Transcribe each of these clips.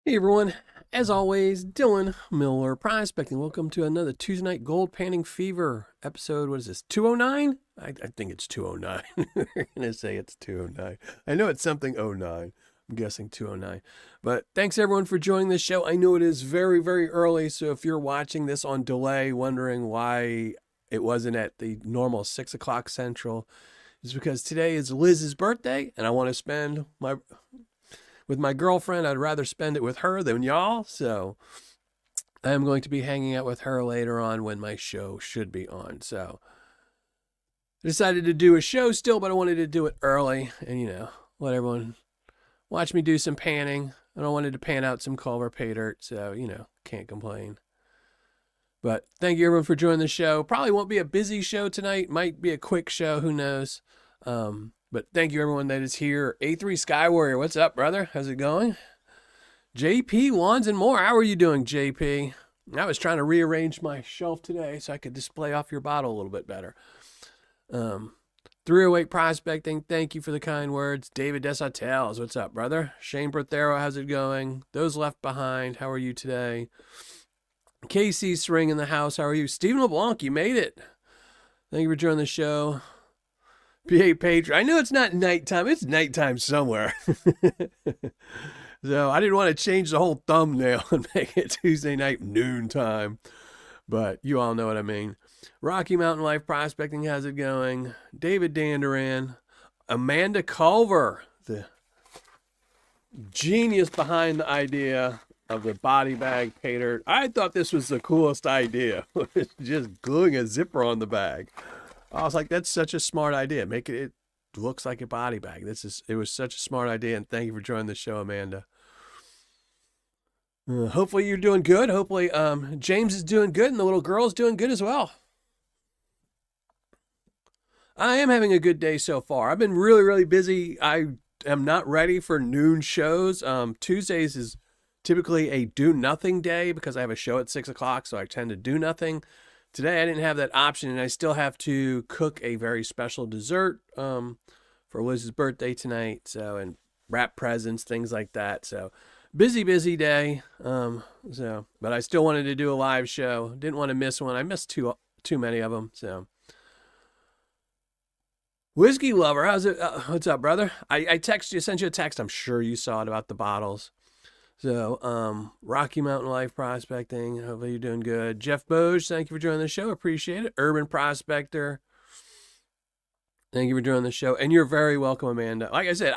Hey everyone, as always, Dylan Miller Prospecting. Welcome to another Tuesday Night Gold Panning Fever episode. What is this, 209? I think it's 209. We're going to say it's 209. I know it's something oh 09. I'm guessing 209. But thanks everyone for joining this show. I know it is very, very early, so if you're watching this on delay, wondering why it wasn't at the normal 6 o'clock Central, it's because today is Liz's birthday, and I want to spend with my girlfriend. I'd rather spend it with her than y'all, so I'm going to be hanging out with her later on when my show should be on. So I decided to do a show still, but I wanted to do it early and, let everyone watch me do some panning. And I wanted to pan out some Culver Paydirt, so, can't complain. But thank you everyone for joining the show. Probably won't be a busy show tonight. Might be a quick show, who knows. But thank you everyone that is here. A3 Sky Warrior, what's up, brother? How's it going? JP Lawns and More, how are you doing, JP? I was trying to rearrange my shelf today so I could display off your bottle a little bit better. 308 Prospecting, thank you for the kind words. David Desautel, what's up, brother? Shane Berthero, how's it going? Those Left Behind, how are you today? Casey String in the house, how are you? Stephen LeBlanc, you made it. Thank you for joining the show. PA Patriot. I know it's not nighttime. It's nighttime somewhere. So I didn't want to change the whole thumbnail and make it Tuesday night noontime. But you all know what I mean. Rocky Mountain Life Prospecting, how's it going? David Danderan. Amanda Culver, the genius behind the idea of the body bag Paydirt. I thought this was the coolest idea. Just gluing a zipper on the bag. I was like, that's such a smart idea. Make it looks like a body bag. It was such a smart idea, and thank you for joining the show, Amanda. Hopefully you're doing good. Hopefully James is doing good, and the little girl's doing good as well. I am having a good day so far. I've been really, really busy. I am not ready for noon shows. Tuesdays is typically a do nothing day because I have a show at 6 o'clock, so I tend to do nothing. Today I didn't have that option, and I still have to cook a very special dessert for Liz's birthday tonight. So, and wrap presents, things like that. So, busy day. But I still wanted to do a live show. Didn't want to miss one. I missed too many of them. So, Whiskey Lover, how's it? What's up, brother? I sent you a text. I'm sure you saw it about the bottles. So, Rocky Mountain Life Prospecting, hopefully you're doing good. Jeff Boge, thank you for joining the show. Appreciate it. Urban Prospector, thank you for joining the show. And you're very welcome, Amanda. Like I said,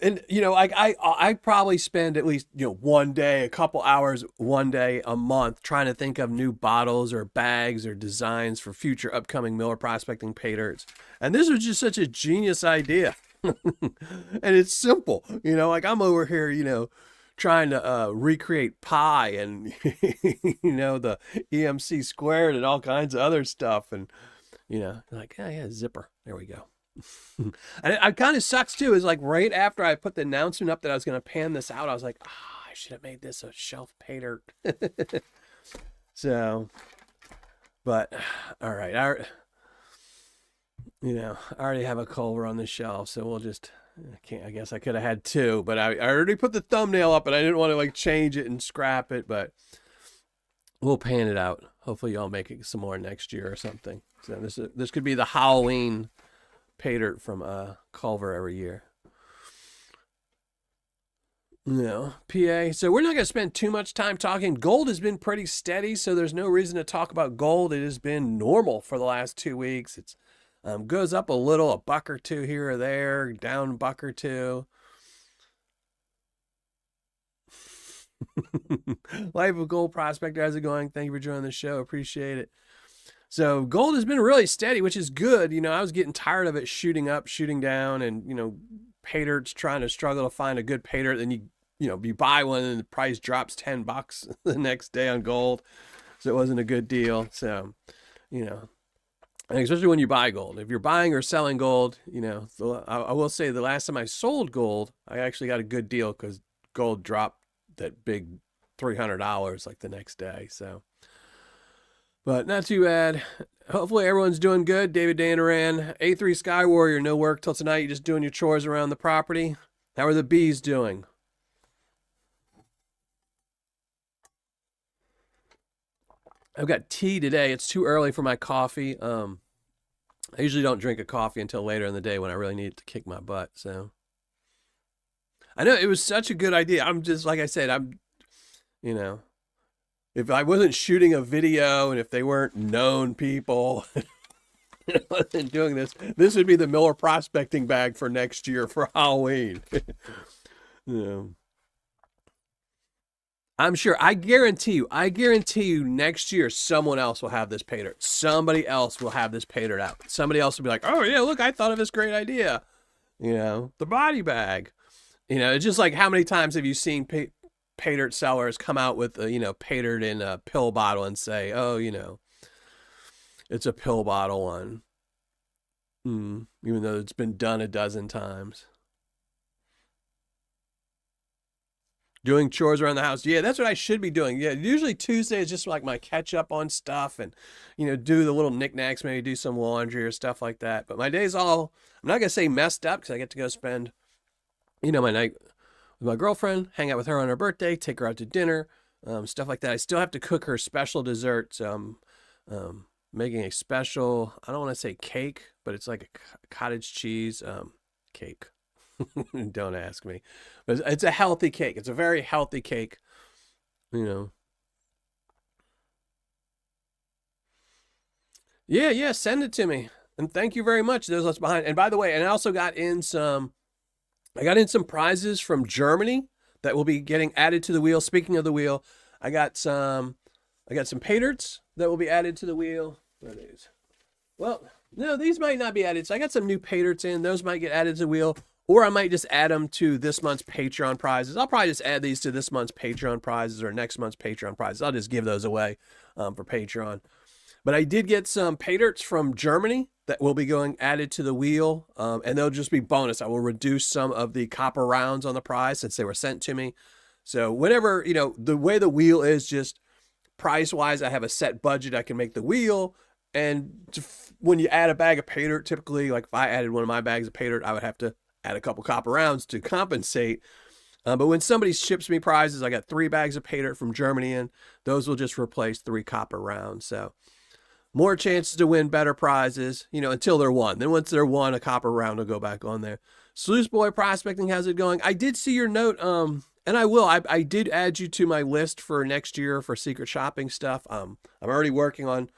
I probably spend at least, one day, a couple hours, one day a month trying to think of new bottles or bags or designs for future upcoming Miller Prospecting Paydirts. And this was just such a genius idea. And it's simple, I'm over here, trying to recreate pi and the EMC squared and all kinds of other stuff, and zipper, there we go. And it kind of sucks too, is like right after I put the announcement up that I was going to pan this out, I was like, I should have made this a shelf Paydirt. So, but all right, I already have a Culver on the shelf, so we'll just, I guess I could have had two, but I already put the thumbnail up and I didn't want to change it and scrap it, but we'll pan it out. Hopefully y'all make it some more next year or something. So this could be the Halloween Paydirt from Culver every year. PA. So we're not going to spend too much time talking. Gold has been pretty steady, so there's no reason to talk about gold. It has been normal for the last 2 weeks. It's goes up a little, a buck or two here or there, down a buck or two. Life of Gold Prospector, how's it going? Thank you for joining the show. Appreciate it. So gold has been really steady, which is good. I was getting tired of it shooting up, shooting down, and, Paydirt's trying to struggle to find a good Paydirt. Then you buy one and the price drops $10 the next day on gold. So it wasn't a good deal. So, and especially when you buy gold. If you're buying or selling gold, I will say the last time I sold gold, I actually got a good deal because gold dropped that big $300 like the next day. So, but not too bad. Hopefully everyone's doing good. David Danaran, A3 Sky Warrior, no work till tonight. You just doing your chores around the property. How are the bees doing? I've got tea today. It's too early for my coffee. I usually don't drink a coffee until later in the day when I really need it to kick my butt. So I know it was such a good idea. I'm just like I said, you know, if I wasn't shooting a video and if they weren't known people wasn't doing this would be the Miller prospecting bag for next year for Halloween. Yeah. I'm sure. I guarantee you next year someone else will have this Paydirt. Somebody else will have this Paydirt out. Somebody else will be like, oh yeah, look, I thought of this great idea. The body bag. It's just like how many times have you seen Paydirt sellers come out with Paydirt in a pill bottle and say, oh, it's a pill bottle one. Even though it's been done a dozen times. Doing chores around the house. Yeah, that's what I should be doing. Yeah, usually Tuesday is just like my catch up on stuff and, do the little knickknacks, maybe do some laundry or stuff like that. But my day's all, I'm not going to say messed up because I get to go spend, my night with my girlfriend, hang out with her on her birthday, take her out to dinner, stuff like that. I still have to cook her special desserts. Making a special, I don't want to say cake, but it's like a cottage cheese cake. Don't ask me. But it's a healthy cake. It's a very healthy cake. Yeah, send it to me. And thank you very much. Those us behind. And by the way, and I got in some prizes from Germany that will be getting added to the wheel. Speaking of the wheel, I got some Paydirts that will be added to the wheel. Where are these? Well, no, these might not be added. So I got some new Paydirts in. Those might get added to the wheel. Or I might just add them to this month's Patreon prizes. I'll probably just add these to this month's Patreon prizes or next month's Patreon prizes. I'll just give those away for Patreon. But I did get some Paydirts from Germany that will be going added to the wheel. And they'll just be bonus. I will reduce some of the copper rounds on the prize since they were sent to me. So whenever, the way the wheel is just price-wise, I have a set budget. I can make the wheel. And when you add a bag of Paydirt, typically, like if I added one of my bags of Paydirt, I would have to add a couple copper rounds to compensate. But when somebody ships me prizes, I got 3 bags of Paydirt from Germany in. Those will just replace 3 copper rounds. So more chances to win better prizes, until they're won. Then once they're won, a copper round will go back on there. Sluice Boy Prospecting, how's it going? I did see your note, and I did add you to my list for next year for secret shopping stuff. I'm already working on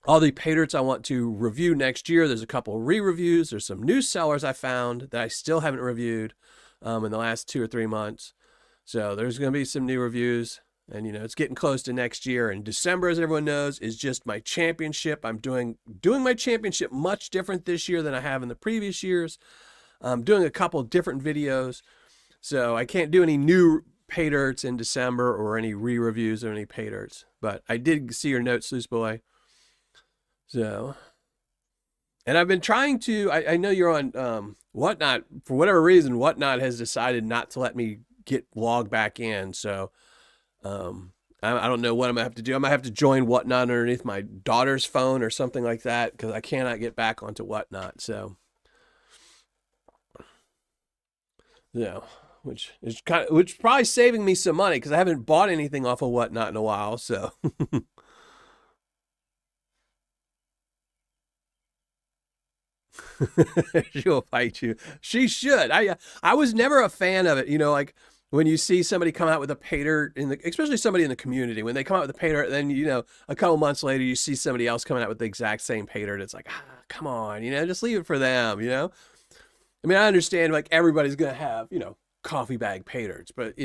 all the Paydirts I want to review next year. There's a couple re-reviews. There's some new sellers I found that I still haven't reviewed in the last 2 or 3 months. So there's going to be some new reviews. And, it's getting close to next year. And December, as everyone knows, is just my championship. I'm doing my championship much different this year than I have in the previous years. I'm doing a couple different videos. So I can't do any new Paydirts in December or any re-reviews of any Paydirts. But I did see your note, Sluice Boy. So, and I've been trying to, I know you're on Whatnot. For whatever reason, Whatnot has decided not to let me get logged back in. So I don't know what I'm going to have to do. I'm going to have to join Whatnot underneath my daughter's phone or something like that because I cannot get back onto Whatnot. So, which is probably saving me some money because I haven't bought anything off of Whatnot in a while. So. She'll fight you. She should. I was never a fan of it. Like when you see somebody come out with a Paydirt especially somebody in the community, when they come out with a Paydirt, then a couple months later you see somebody else coming out with the exact same Paydirt. It's like, come on, just leave it for them. I mean, I understand like everybody's gonna have coffee bag Paydirts, but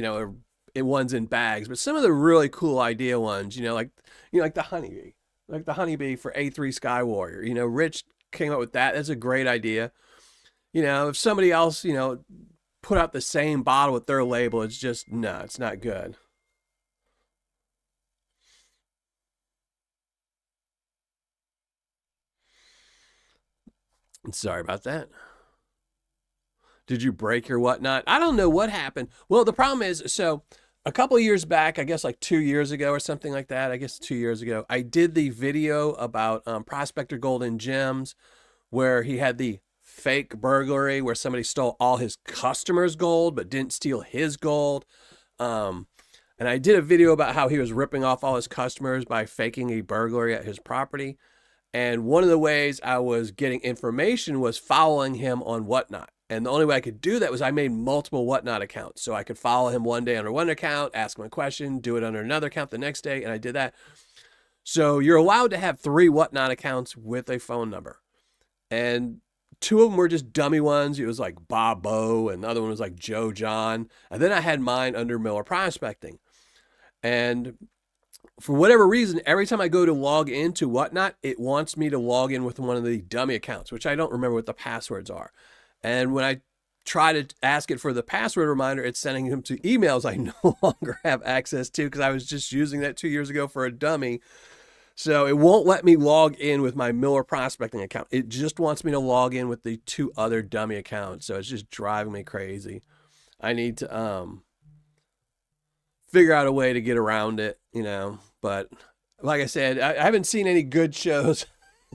ones in bags. But some of the really cool idea ones, like the honeybee for A3 Sky Warrior. Rich came up with that. That's a great idea. If somebody else, put out the same bottle with their label, it's just, no, it's not good. Sorry about that. Did you break your Whatnot? I don't know what happened. Well, the problem is, so a couple of years back, I guess like 2 years ago or something like that, I guess 2 years ago, I did the video about Prospector Golden Gems where he had the fake burglary where somebody stole all his customers' gold but didn't steal his gold. And I did a video about how he was ripping off all his customers by faking a burglary at his property. And one of the ways I was getting information was following him on Whatnot. And the only way I could do that was I made multiple Whatnot accounts. So I could follow him one day under one account, ask him a question, do it under another account the next day. And I did that. So you're allowed to have 3 Whatnot accounts with a phone number. And 2 of them were just dummy ones. It was like Bob Bo, and the other one was like Joe John. And then I had mine under Miller Prospecting. And for whatever reason, every time I go to log into Whatnot, it wants me to log in with one of the dummy accounts, which I don't remember what the passwords are. And when I try to ask it for the password reminder, it's sending them to emails I no longer have access to because I was just using that 2 years ago for a dummy. So it won't let me log in with my Miller Prospecting account. It just wants me to log in with the 2 other dummy accounts. So it's just driving me crazy. I need to figure out a way to get around it, But like I said, I haven't seen any good shows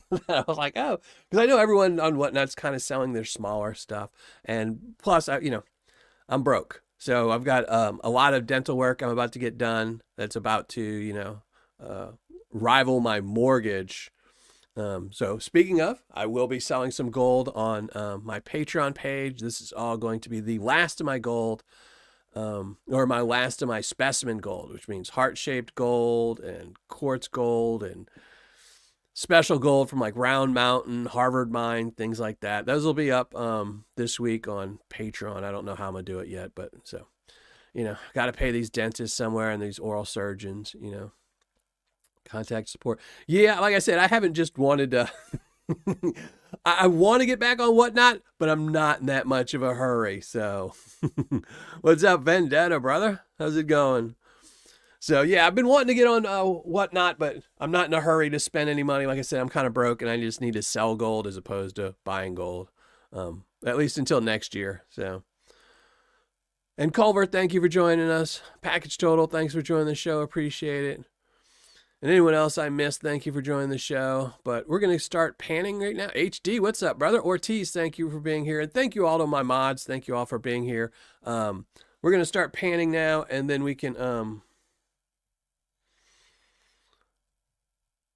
that I was like, oh, because I know everyone on Whatnot's kind of selling their smaller stuff. And plus, I'm broke. So I've got a lot of dental work I'm about to get done that's about to, rival my mortgage. So speaking of, I will be selling some gold on my Patreon page. This is all going to be the last of my gold. Or my last of my specimen gold, which means heart-shaped gold and quartz gold and special gold from like Round Mountain, Harvard Mine, things like that. Those will be up this week on Patreon. I don't know how I'm going to do it yet, but so, got to pay these dentists somewhere and these oral surgeons, contact support. Yeah, like I said, I haven't just wanted to... I want to get back on Whatnot, but I'm not in that much of a hurry. So what's up, Vendetta, brother? How's it going? So yeah, I've been wanting to get on Whatnot, but I'm not in a hurry to spend any money. Like I said, I'm kind of broke and I just need to sell gold as opposed to buying gold, at least until next year. So, and Culvers, thank you for joining us. Package Total, thanks for joining the show. Appreciate it. And anyone else I missed, thank you for joining the show. But we're going to start panning right now. HD, what's up, brother? Ortiz, thank you for being here. And thank you all to my mods. Thank you all for being here. We're going to start panning now, and then we can...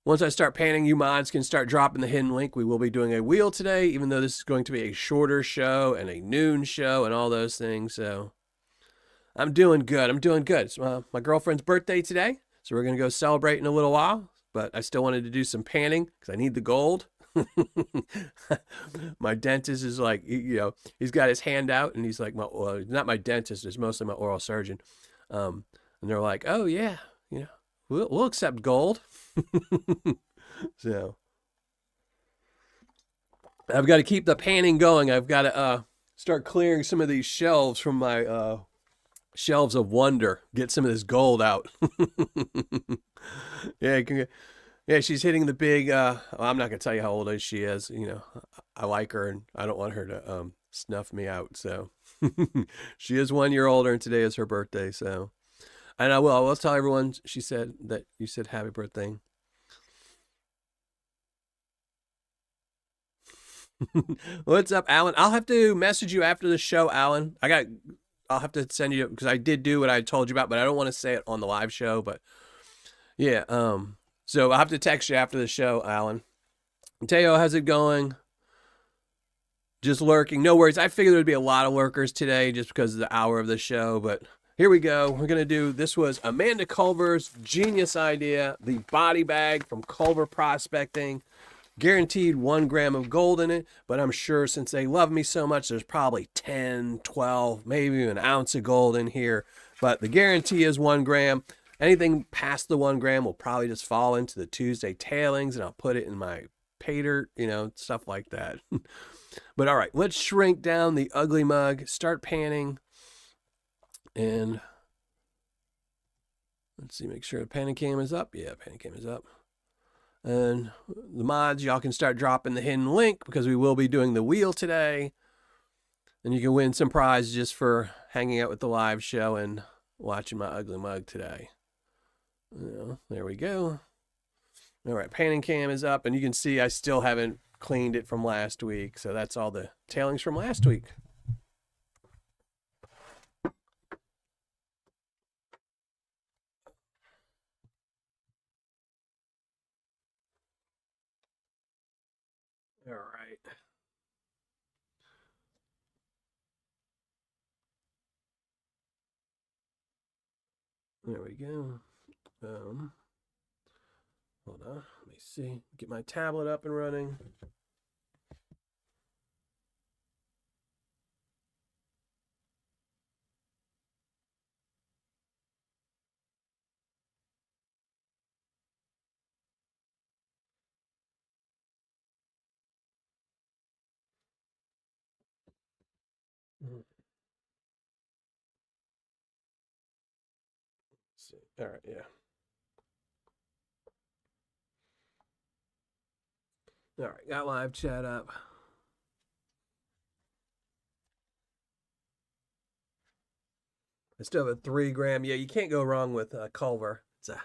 once I start panning, you mods can start dropping the hidden link. We will be doing a wheel today, even though this is going to be a shorter show and a noon show and all those things. So I'm doing good. It's my girlfriend's birthday today. So we're going to go celebrate in a little while, but I still wanted to do some panning because I need the gold. My dentist is like, he's got his hand out and he's like, well, not my dentist, it's mostly my oral surgeon. And they're like, oh yeah, we'll accept gold. So I've got to keep the panning going. I've got to start clearing some of these shelves from my shelves of wonder, get some of this gold out. Yeah, she's hitting the big well, I'm not gonna tell you how old she is. I like her and I don't want her to snuff me out. So she is 1 year older and today is her birthday. So, and I will tell everyone, she said that you said happy birthday. What's up, Alan? I'll have to message you after the show, Alan. I'll have to send you, because I did do what I told you about, but I don't want to say it on the live show. But yeah, so I'll have to text you after the show, Alan. Teo, how's it going? Just lurking. No worries. I figured there'd be a lot of lurkers today just because of the hour of the show. But here we go. We're going to do, this was Amanda Culver's genius idea, the body bag from Culver Prospecting. Guaranteed 1 gram of gold in it, but I'm sure since they love me so much, there's probably 10, 12, maybe an ounce of gold in here. But the guarantee is 1 gram. Anything past the 1 gram will probably just fall into the Tuesday tailings, and I'll put it in my Paydirt, stuff like that. But all right, let's shrink down the ugly mug, start panning, and let's see, make sure the panning cam is up. Yeah, panning cam is up. And the mods, y'all can start dropping the hidden link because we will be doing the wheel today. And you can win some prizes just for hanging out with the live show and watching my ugly mug today. There we go. All right, panning cam is up, and you can see I still haven't cleaned it from last week. So that's all the tailings from last week. All right. There we go. Hold on. Let me see. Get my tablet up and running. Let's see. All right. Yeah. All right. Got live chat up. I still have a 3 gram. Yeah, you can't go wrong with Culver. It's a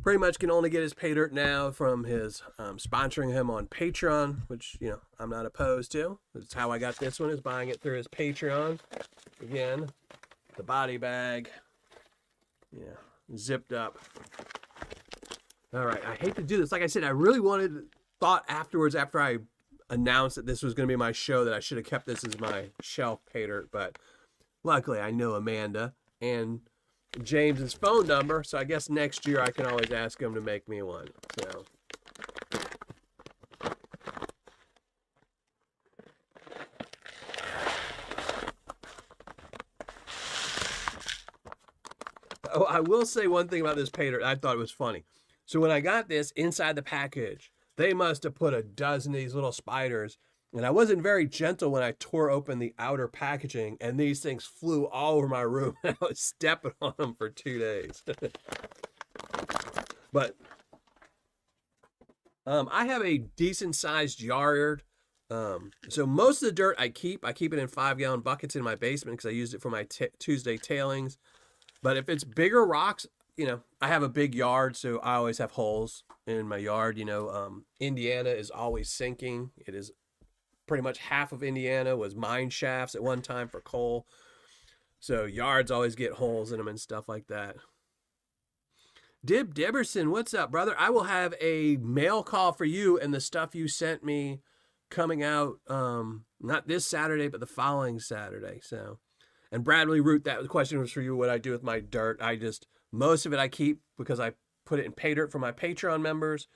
pretty much can only get his Paydirt now from his sponsoring him on Patreon, which I'm not opposed to. That's how I got this one, is buying it through his Patreon. Again, the body bag, zipped up. All right, I hate to do this. Like I said, I really thought afterwards, after I announced that this was going to be my show, that I should have kept this as my shelf Paydirt, but luckily I know Amanda and James's phone number, so I guess next year I can always ask him to make me one. So I will say one thing about this Paydirt. I thought it was funny. So when I got this, inside the package, they must have put a dozen of these little spiders. And I wasn't very gentle when I tore open the outer packaging, and these things flew all over my room. I was stepping on them for 2 days. But I have a decent sized yard. So most of the dirt I keep it in 5-gallon buckets in my basement because I used it for my Tuesday tailings. But if it's bigger rocks, I have a big yard, so I always have holes in my yard. Indiana is always sinking. It is pretty much half of Indiana was mine shafts at one time for coal. So yards always get holes in them and stuff like that. Dib Deberson, what's up, brother? I will have a mail call for you and the stuff you sent me coming out not this Saturday, but the following Saturday. So, and Bradley Root, that question was for you, what I do with my dirt. Most of it I keep because I put it in Paydirt for my Patreon members.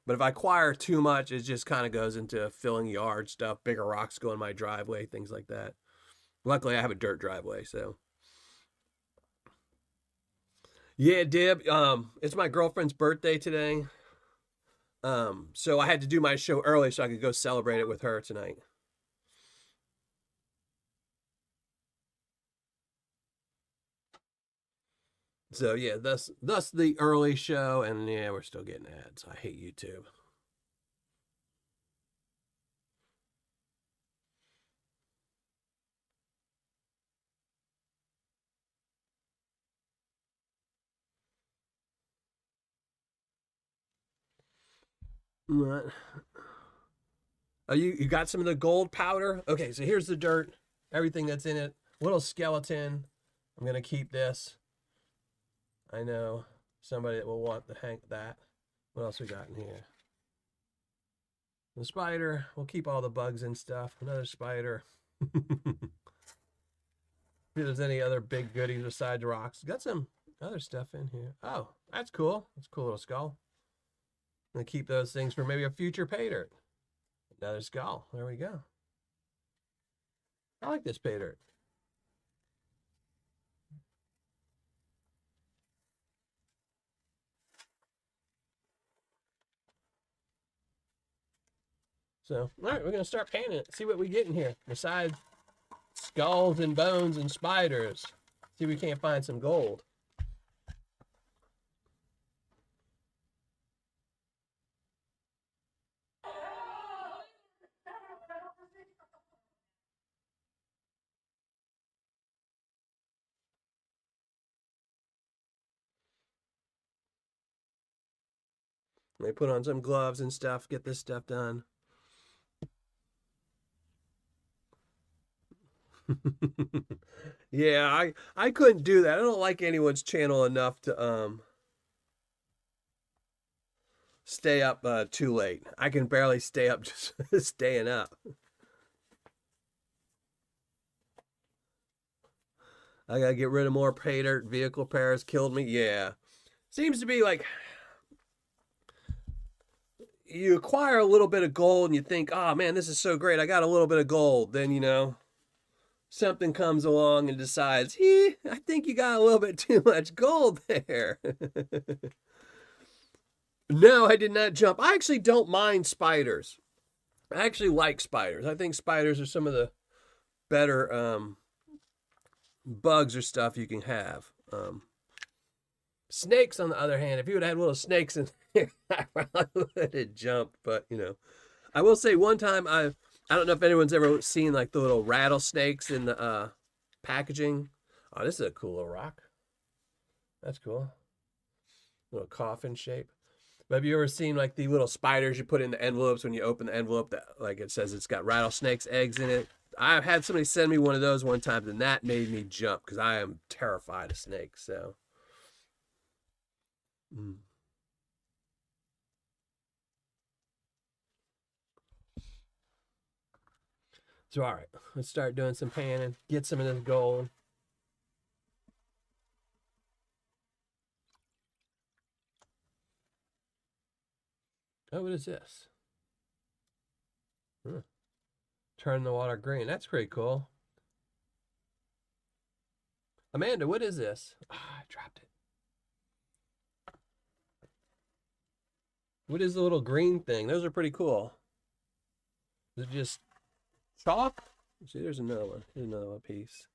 But if I acquire too much, it just kind of goes into filling yard stuff, bigger rocks go in my driveway, things like that. Luckily, I have a dirt driveway, so. Yeah, Dib, it's my girlfriend's birthday today. So I had to do my show early so I could go celebrate it with her tonight. So yeah, thus the early show, and yeah, we're still getting ads. I hate YouTube. What? Oh, you got some of the gold powder? Okay, so here's the dirt, everything that's in it. Little skeleton. I'm gonna keep this. I know somebody that will want the hang that. What else we got in here? The spider. We'll keep all the bugs and stuff. Another spider. If there's any other big goodies besides rocks. Got some other stuff in here. Oh, that's cool. That's a cool little skull. I'm gonna keep those things for maybe a future Paydirt. Another skull. There we go. I like this Paydirt. So, all right, we're gonna start painting it. See what we get in here. Besides skulls and bones and spiders. See if we can't find some gold. They put on some gloves and stuff, get this stuff done. Yeah, I couldn't do that. I don't like anyone's channel enough to stay up too late. I can barely stay up just staying up. I gotta get rid of more Paydirt. Vehicle pairs killed me. Yeah. Seems to be like you acquire a little bit of gold and you think, oh man, this is so great. I got a little bit of gold. Then, something comes along and decides, I think you got a little bit too much gold there. No, I did not jump. I actually don't mind spiders. I actually like spiders. I think spiders are some of the better bugs or stuff you can have. Snakes, on the other hand, if you would have had little snakes in there, I probably would have jumped. But I will say one time I don't know if anyone's ever seen like the little rattlesnakes in the packaging. Oh, this is a cool little rock. That's cool. Little coffin shape. But have you ever seen like the little spiders you put in the envelopes when you open the envelope that like it says it's got rattlesnakes' eggs in it? I had somebody send me one of those one time, and that made me jump because I am terrified of snakes. So, so all right, let's start doing some panning. Get some of this gold. Oh, what is this? Turn the water green. That's pretty cool. Amanda, what is this? I dropped it. What is the little green thing? Those are pretty cool. Is it just chalk? See, there's another one. Here's another one piece.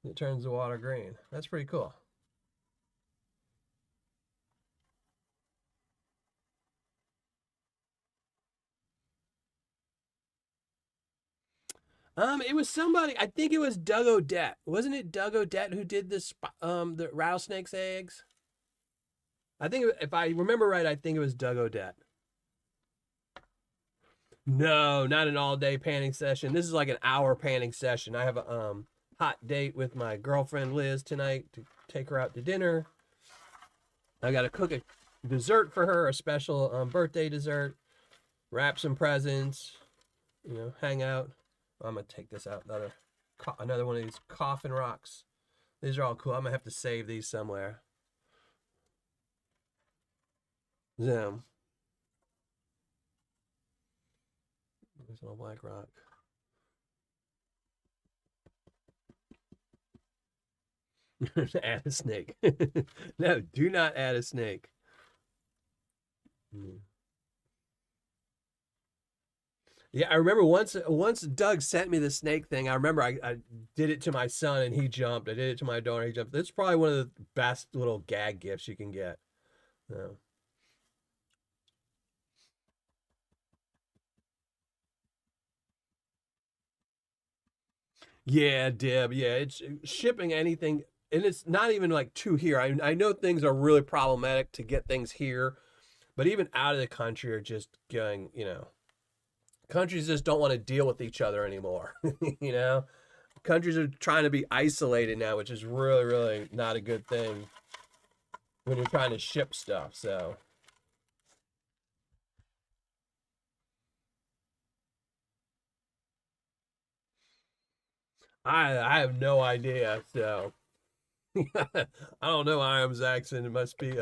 It turns the water green. That's pretty cool. It was somebody. I think it was Doug Odette. Wasn't it Doug Odette who did this? The rattlesnake's eggs. I think if I remember right, I think it was Doug Odette. No, not an all-day panning session. This is like an hour panning session. I have a hot date with my girlfriend Liz tonight to take her out to dinner. I got to cook a dessert for her, a special birthday dessert. Wrap some presents. Hang out. I'm gonna take this out. Another one of these coffin rocks. These are all cool. I'm gonna have to save these somewhere. Them. There's a little black rock. Add a snake. No, do not add a snake. Yeah, I remember once Doug sent me the snake thing. I remember I did it to my son and he jumped. I did it to my daughter. He jumped. That's probably one of the best little gag gifts you can get. Yeah. Yeah, Deb. Yeah, it's shipping anything, and it's not even like to here. I know things are really problematic to get things here, but even out of the country are just going. Countries just don't want to deal with each other anymore. Countries are trying to be isolated now, which is really, really not a good thing when you're trying to ship stuff. So. I have no idea. So I don't know Iam's accent. It must be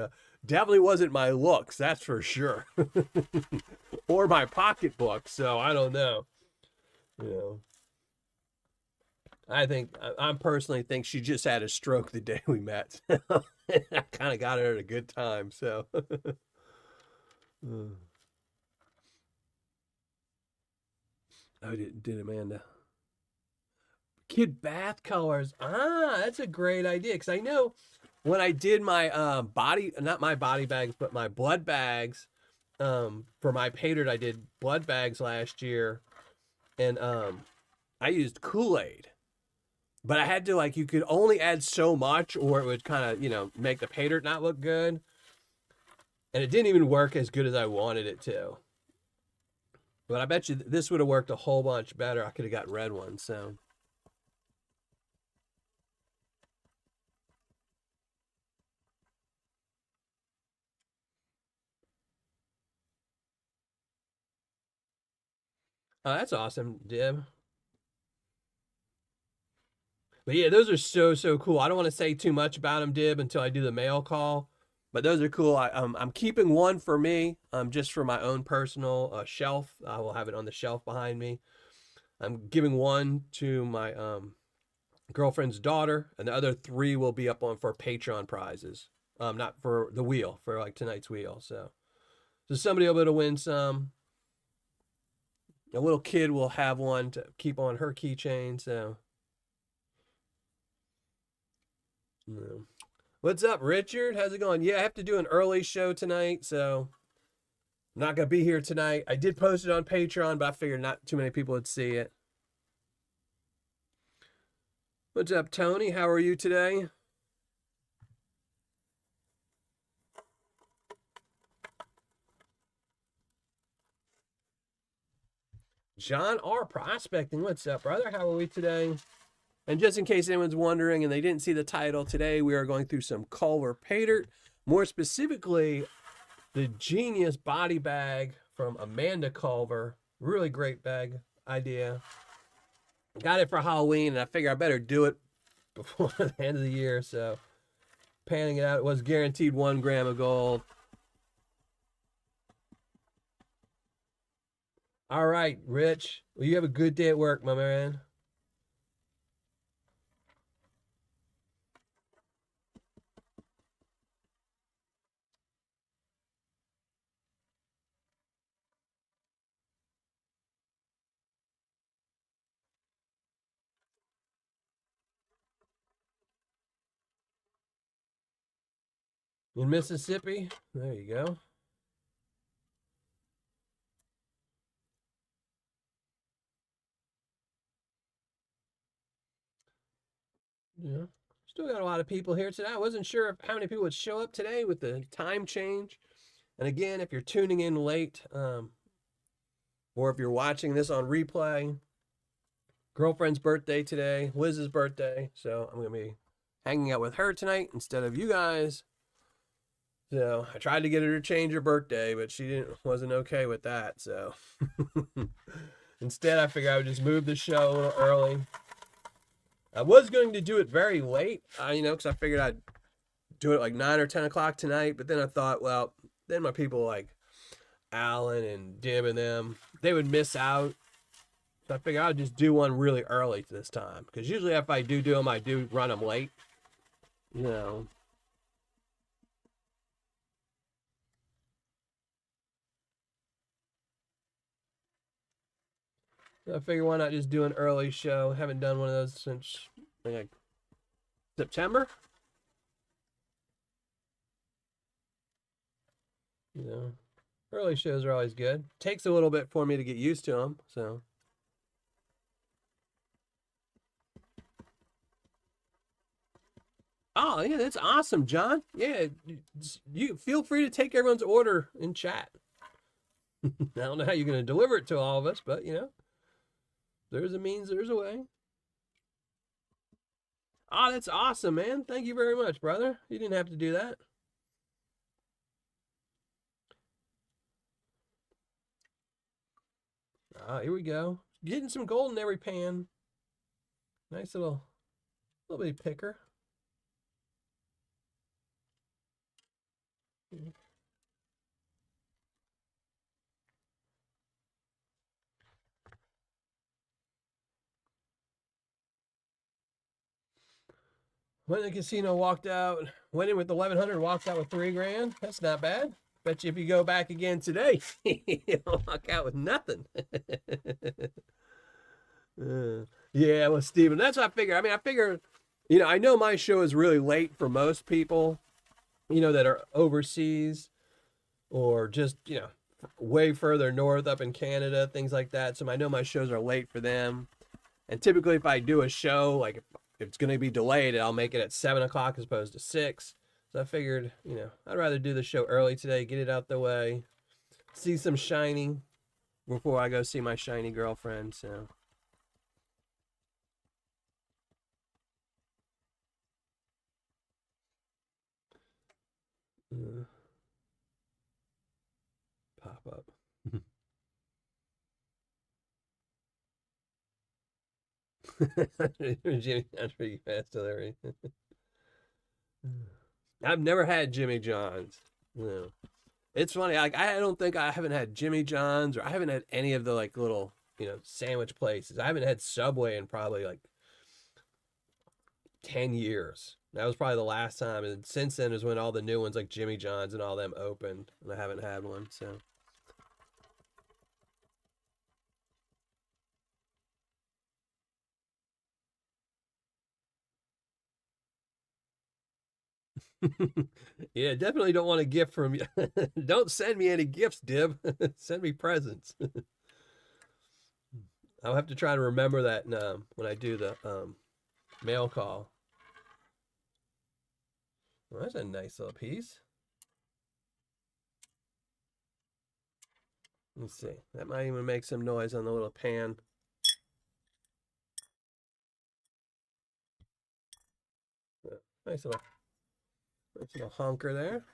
definitely wasn't my looks, that's for sure. Or my pocketbook, so I don't know. I personally think she just had a stroke the day we met. I kind of got her at a good time, so. Oh, did Amanda? Kid bath colors. That's a great idea. Because I know when I did my not my body bags, but my blood bags for my Paydirt, I did blood bags last year. And I used Kool-Aid. But I had to, you could only add so much or it would kind of, make the Paydirt not look good. And it didn't even work as good as I wanted it to. But I bet you this would have worked a whole bunch better. I could have got red ones, so. Oh, that's awesome, Dib. But yeah, those are so cool. I don't want to say too much about them, Dib, until I do the mail call. But those are cool. I'm keeping one for me, just for my own personal shelf. I will have it on the shelf behind me. I'm giving one to my girlfriend's daughter, and the other three will be up on for Patreon prizes. Not for the wheel, for like tonight's wheel. So somebody will be able to win some. A little kid will have one to keep on her keychain. So, yeah. What's up, Richard? How's it going? Yeah, I have to do an early show tonight, so I'm not gonna be here tonight. I did post it on Patreon, but I figured not too many people would see it. What's up, Tony? How are you today? John R. Prospecting. What's up, brother? How are we today? And just in case anyone's wondering and they didn't see the title, today we are going through some Culver Paydirt. More specifically, the Genius body bag from Amanda Culver. Really great bag idea. Got it for Halloween, and I figure I better do it before the end of the year. So, panning it out, it was guaranteed 1 gram of gold. All right, Rich. Well, you have a good day at work, my man. In Mississippi? There you go. Yeah. Still got a lot of people here today. I wasn't sure how many people would show up today with the time change. And again, if you're tuning in late, or if you're watching this on replay, girlfriend's birthday today, Liz's birthday. So I'm going to be hanging out with her tonight instead of you guys. So I tried to get her to change her birthday, but wasn't okay with that. So instead, I figured I would just move the show a little early. I was going to do it very late, because I figured I'd do it like 9 or 10 o'clock tonight. But then I thought, well, then my people like Alan and Dib and them, they would miss out. So I figured I'll just do one really early this time. Because usually if I do them, I do run them late. You know. So I figured why not just do an early show. Haven't done one of those since like September. You know. Early shows are always good. Takes a little bit for me to get used to them. So. Oh, yeah, that's awesome, John. Yeah, you feel free to take everyone's order in chat. I don't know how you're going to deliver it to all of us, but there's a means, there's a way. Oh, that's awesome, man. Thank you very much, brother. You didn't have to do that. Ah, here we go. Getting some gold in every pan. Nice little bitty picker. Went in the casino, went in with 1,100, walked out with 3 grand. That's not bad. Bet you if you go back again today, you'll walk out with nothing. Yeah, well, Steven, that's what I figure. I mean, I figure, I know my show is really late for most people, that are overseas or just, way further north up in Canada, things like that. So I know my shows are late for them. And typically, if I do a show, like if it's going to be delayed, I'll make it at 7 o'clock as opposed to 6. So I figured, I'd rather do the show early today, get it out the way, see some shiny before I go see my shiny girlfriend. So. Pop up. Jimmy John's pretty fast delivery. I've never had Jimmy John's. No. It's funny. Like I don't think I haven't had Jimmy John's or I haven't had any of the like little sandwich places. I haven't had Subway in probably like 10 years. That was probably the last time, and since then is when all the new ones like Jimmy John's and all them opened, and I haven't had one. So. Yeah, definitely don't want a gift from you. Don't send me any gifts, Dib. Send me presents. I'll have to try to remember that when I do the mail call. Well, that's a nice little piece. Let's see. That might even make some noise on the little pan. Nice little honker there.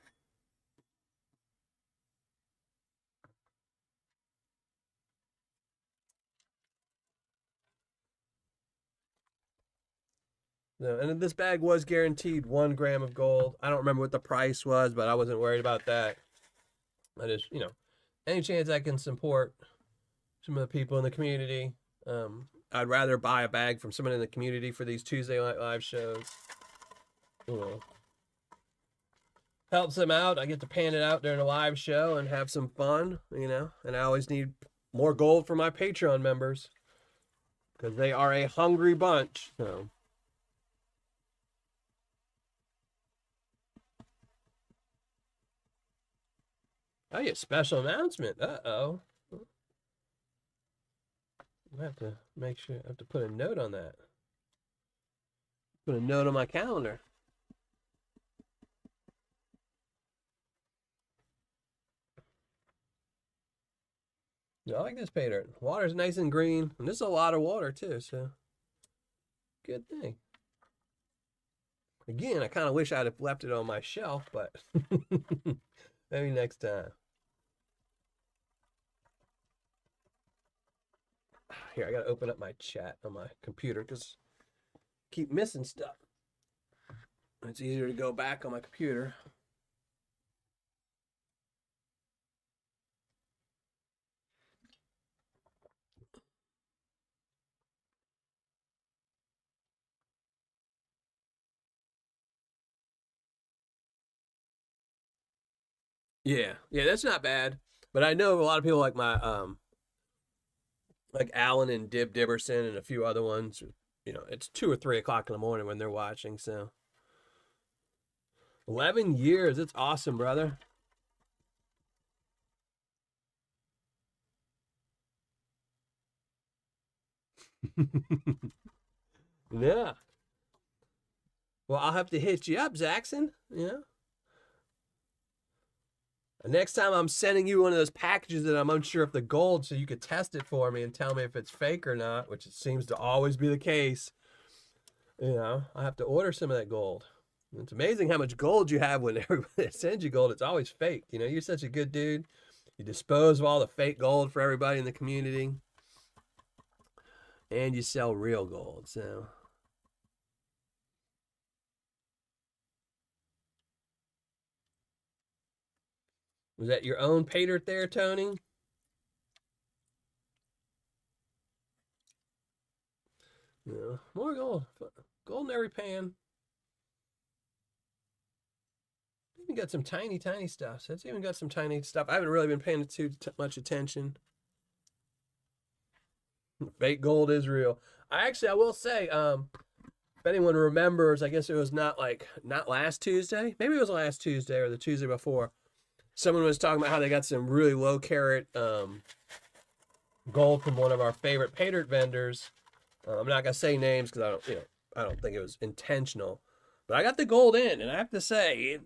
No, and this bag was guaranteed 1 gram of gold. I don't remember what the price was, but I wasn't worried about that. I just, any chance I can support some of the people in the community, I'd rather buy a bag from someone in the community for these Tuesday Night Live shows. Helps them out. I get to pan it out during a live show and have some fun, and I always need more gold for my Patreon members because they are a hungry bunch. So. Oh, yeah, special announcement. Uh-oh. I have to make sure, I have to put a note on that. Put a note on my calendar. I like this Paydirt. Water's nice and green. And this is a lot of water, too, so good thing. Again, I kind of wish I'd have left it on my shelf, but maybe next time. Here, I got to open up my chat on my computer because I keep missing stuff. It's easier to go back on my computer. Yeah, that's not bad. But I know a lot of people like my like Alan and Dib Dibberson and a few other ones. It's 2 or 3 o'clock in the morning when they're watching. So 11 years, it's awesome, brother. Yeah. Well, I'll have to hit you up, Zaxxon. Next time I'm sending you one of those packages that I'm unsure of the gold so you could test it for me and tell me if it's fake or not, which it seems to always be the case. I have to order some of that gold. It's amazing how much gold you have when everybody sends you gold. It's always fake. You're such a good dude. You dispose of all the fake gold for everybody in the community. And you sell real gold, so... Was that your own Paydirt there, Tony? Yeah, more gold. Gold in every pan. Even got some tiny, tiny stuff. So it's even got some tiny stuff. I haven't really been paying too much attention. Fake gold is real. I will say, if anyone remembers, I guess it was not last Tuesday. Maybe it was last Tuesday or the Tuesday before. Someone was talking about how they got some really low carat gold from one of our favorite Paydirt vendors. I'm not gonna say names because I don't think it was intentional. But I got the gold in, and I have to say,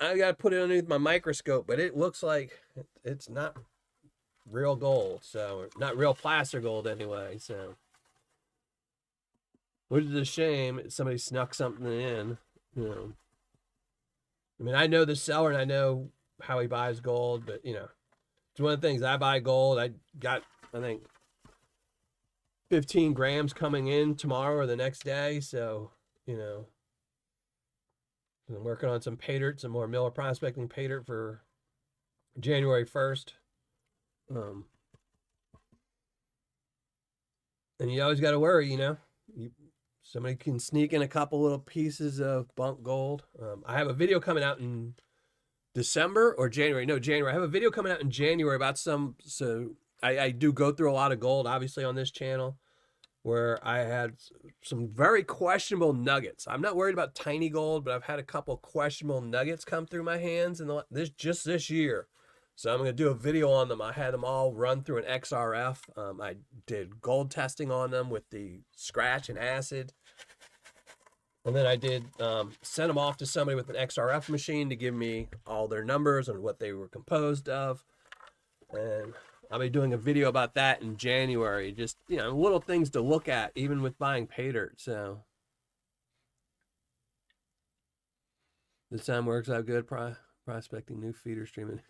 I got to put it underneath my microscope, but it looks like it's not real gold, so not real placer gold anyway. So, which is a shame. Somebody snuck something in. I mean, I know the seller and I know how he buys gold, but it's one of the things. I buy gold. I got, I think, 15 grams coming in tomorrow or the next day. So, you know, I'm working on some Paydirt, some more Miller prospecting Paydirt for January 1st. And you always got to worry, you know, somebody can sneak in a couple little pieces of bunk gold. I have a video coming out in December or January. No, January. I have a video coming out in January about I do go through a lot of gold, obviously, on this channel, where I had some very questionable nuggets. I'm not worried about tiny gold, but I've had a couple questionable nuggets come through my hands in this year. So I'm going to do a video on them. I had them all run through an XRF. I did gold testing on them with the scratch and acid. And then I did send them off to somebody with an XRF machine to give me all their numbers and what they were composed of. And I'll be doing a video about that in January. Just, you know, little things to look at, even with buying Paydirt. So this time works out good. Prospecting new feeder streaming.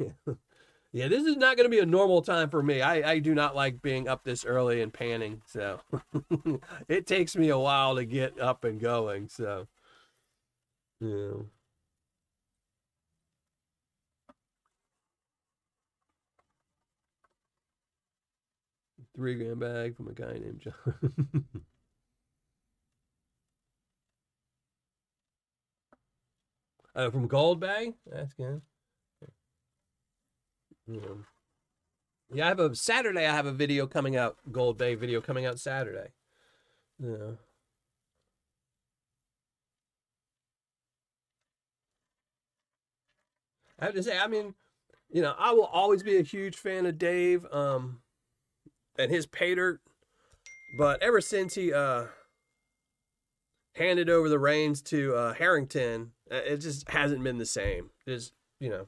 Yeah, this is not going to be a normal time for me. I do not like being up this early and panning. So it takes me a while to get up and going. So, yeah. 3-gram bag from a guy named John. From Gold Bay? That's good. Yeah, I have a Saturday. I have a video coming out, Gold Bay video coming out Saturday. Yeah. I have to say, I mean, you know, I will always be a huge fan of Dave and his Paydirt, but ever since he handed over the reins to Harrington, it just hasn't been the same. Just, you know,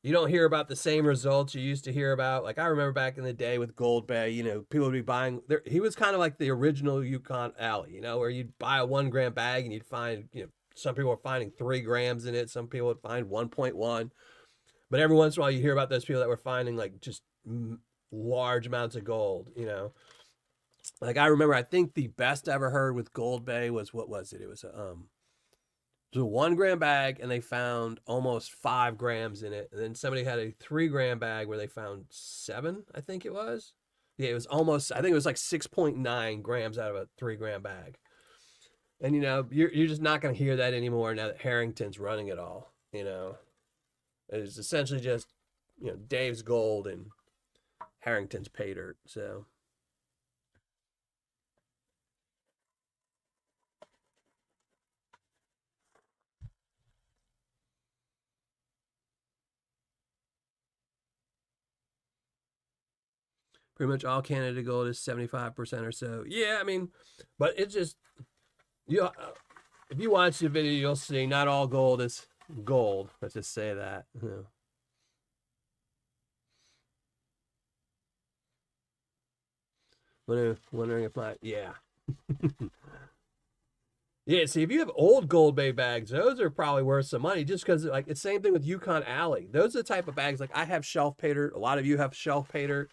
you don't hear about the same results you used to hear about. Like, I remember back in the day with Gold Bay, you know, people would be buying, he was kind of like the original Yukon Alley, you know, where you'd buy a 1-gram bag and you'd find, you know, some people were finding 3 grams in it. Some people would find 1.1. But every once in a while you hear about those people that were finding like just large amounts of gold, you know. Like, I remember, I think the best I ever heard with Gold Bay was, what was it? It was a 1-gram bag, and they found almost 5 grams in it. And then somebody had a 3-gram bag where they found 7, I think it was. Yeah, it was almost, I think it was like 6.9 grams out of a 3-gram bag. And, you know, you're just not going to hear that anymore now that Harrington's running it all, you know. It's essentially just, you know, Dave's gold and Harrington's Paydirt, so. Pretty much all Canada gold is 75% or so. Yeah, I mean, but it's just, you if you watch the video, you'll see not all gold is gold. Let's just say that. You know. Wondering if yeah. Yeah, see, if you have old Gold Bay bags, those are probably worth some money just because, like, it's the same thing with Yukon Alley. Those are the type of bags, like, I have shelf Paydirt. A lot of you have shelf Paydirt.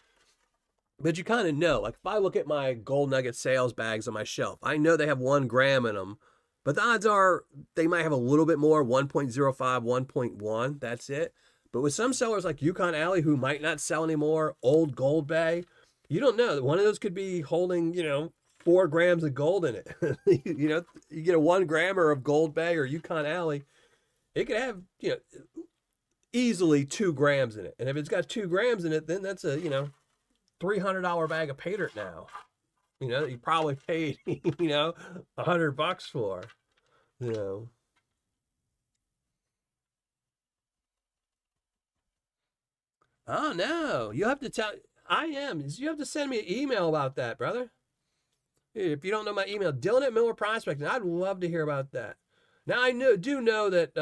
But you kind of know, like, if I look at my gold nugget sales bags on my shelf, I know they have 1 gram in them, but the odds are they might have a little bit more, 1.05, 1.1, that's it. But with some sellers like Yukon Alley who might not sell anymore, old Gold Bay, you don't know. One of those could be holding, you know, 4 grams of gold in it. You know, you get a 1-grammer of Gold Bay or Yukon Alley, it could have, you know, easily 2 grams in it. And if it's got 2 grams in it, then that's a, you know, $300 bag of Paydirt now, you know, that you probably paid, you know, $100 for, you know. Oh no, you have to tell, you have to send me an email about that, brother. If you don't know my email, Dylan at Miller Prospecting, I'd love to hear about that. Now I do know that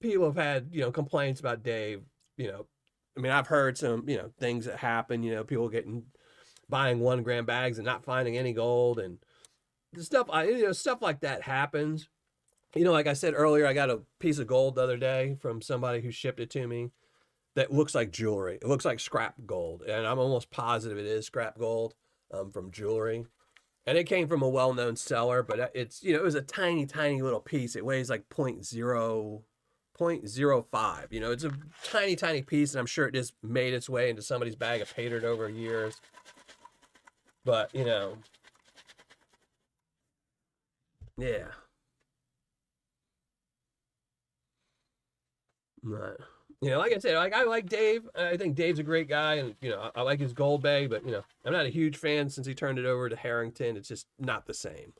people have had, you know, complaints about Dave, you know. I mean, I've heard some, you know, things that happen, you know, people buying 1-gram bags and not finding any gold and stuff, you know, stuff like that happens. You know, like I said earlier, I got a piece of gold the other day from somebody who shipped it to me that looks like jewelry. It looks like scrap gold, and I'm almost positive it is scrap gold. from jewelry. And it came from a well-known seller, but it's, it was a tiny, tiny little piece. It weighs like .0.05. It's a tiny, tiny piece, and I'm sure it just made its way into somebody's bag of Paydirt over years. But, yeah. Right. Like I said, I like Dave. I think Dave's a great guy, and I like his Gold Bay, but I'm not a huge fan since he turned it over to Harrington. It's just not the same.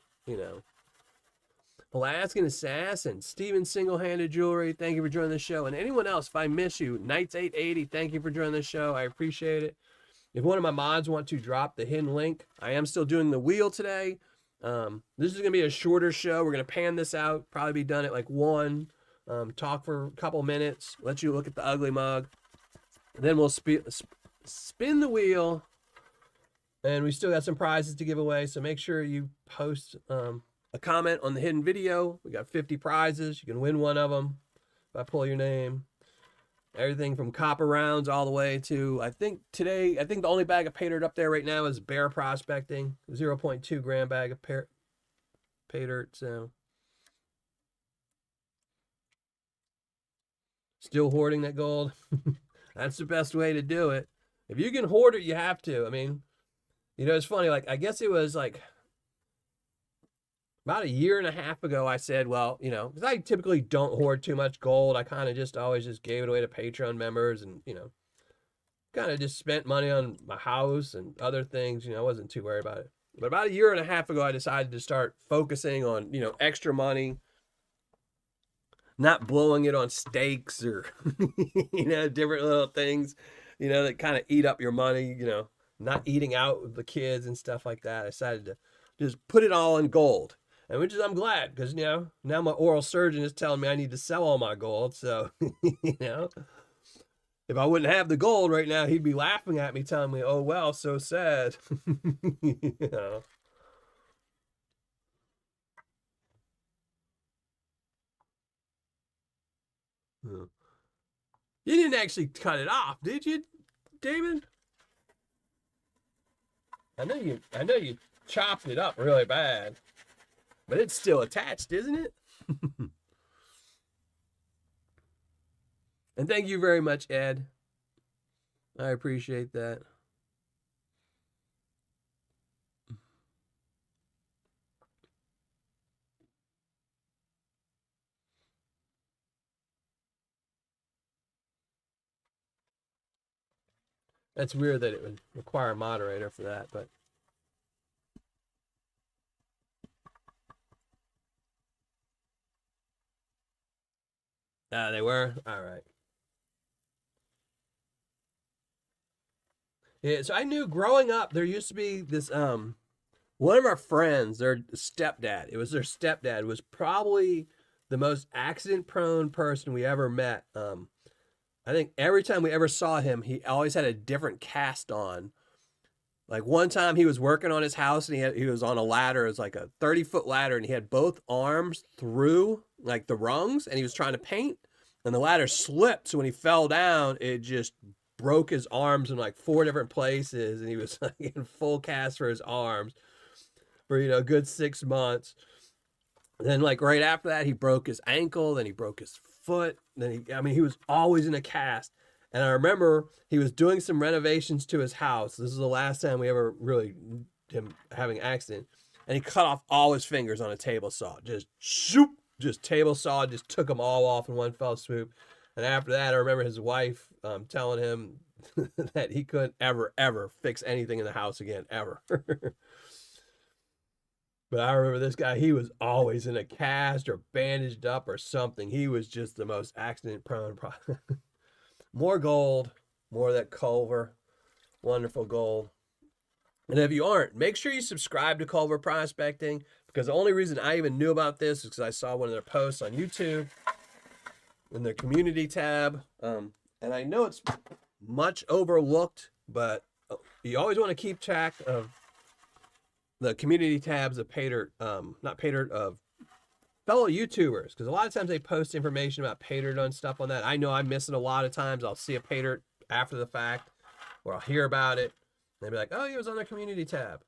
Alaskan Assassin, Steven Single-Handed Jewelry, thank you for joining the show. And anyone else, if I miss you, Knights880, thank you for joining the show. I appreciate it. If one of my mods want to drop the hidden link, I am still doing the wheel today. This is going to be a shorter show. We're going to pan this out, probably be done at like 1. Talk for a couple minutes, let you look at the ugly mug. Then we'll spin the wheel, and we still got some prizes to give away. So make sure you post a comment on the hidden video. We got 50 prizes. You can win one of them if I pull your name. Everything from copper rounds all the way to, I think the only bag of Paydirt up there right now is Bear Prospecting, 0.2 gram bag of Paydirt. So still hoarding that gold. That's the best way to do it. If you can hoard it, you have to. I mean, it's funny. Like, I guess it was like about a year and a half ago, I said, well, because I typically don't hoard too much gold. I kind of always gave it away to Patreon members, and, kind of just spent money on my house and other things. I wasn't too worried about it. But about a year and a half ago, I decided to start focusing on, extra money, not blowing it on steaks or, different little things, that kind of eat up your money, not eating out with the kids and stuff like that. I decided to just put it all in gold. And which is, I'm glad, because, now my oral surgeon is telling me I need to sell all my gold. So, if I wouldn't have the gold right now, he'd be laughing at me, telling me, oh, well, so sad. You didn't actually cut it off, did you, David? I know you chopped it up really bad. But it's still attached, isn't it? And thank you very much, Ed. I appreciate that. That's weird that it would require a moderator for that, but they were? All right. Yeah, so I knew growing up there used to be this one of our friends, their stepdad. It was their stepdad was probably the most accident prone person we ever met. I think every time we ever saw him, he always had a different cast on. Like one time he was working on his house and he was on a ladder. It was like a 30-foot ladder, and he had both arms through like the rungs, and he was trying to paint, and the ladder slipped. So when he fell down, it just broke his arms in like 4 different places, and he was like in full cast for his arms for, a good 6 months. And then like right after that, he broke his ankle, then he broke his foot. Then he was always in a cast. And I remember he was doing some renovations to his house. This is the last time we ever really him having an accident. And he cut off all his fingers on a table saw. Just shoop, just table saw, just took them all off in one fell swoop. And after that, I remember his wife telling him that he couldn't ever fix anything in the house again, ever. But I remember this guy, he was always in a cast or bandaged up or something. He was just the most accident prone. More gold, more of that Culver. Wonderful gold. And if you aren't, make sure you subscribe to Culver Prospecting, because the only reason I even knew about this is because I saw one of their posts on YouTube in their community tab. And I know it's much overlooked, but you always want to keep track of the community tabs of Paydirt, not Paydirt, of fellow YouTubers, because a lot of times they post information about Paydirt and stuff on that. I know I miss it a lot of times. I'll see a Paydirt after the fact, or I'll hear about it, They'd be like, oh, it was on their community tab.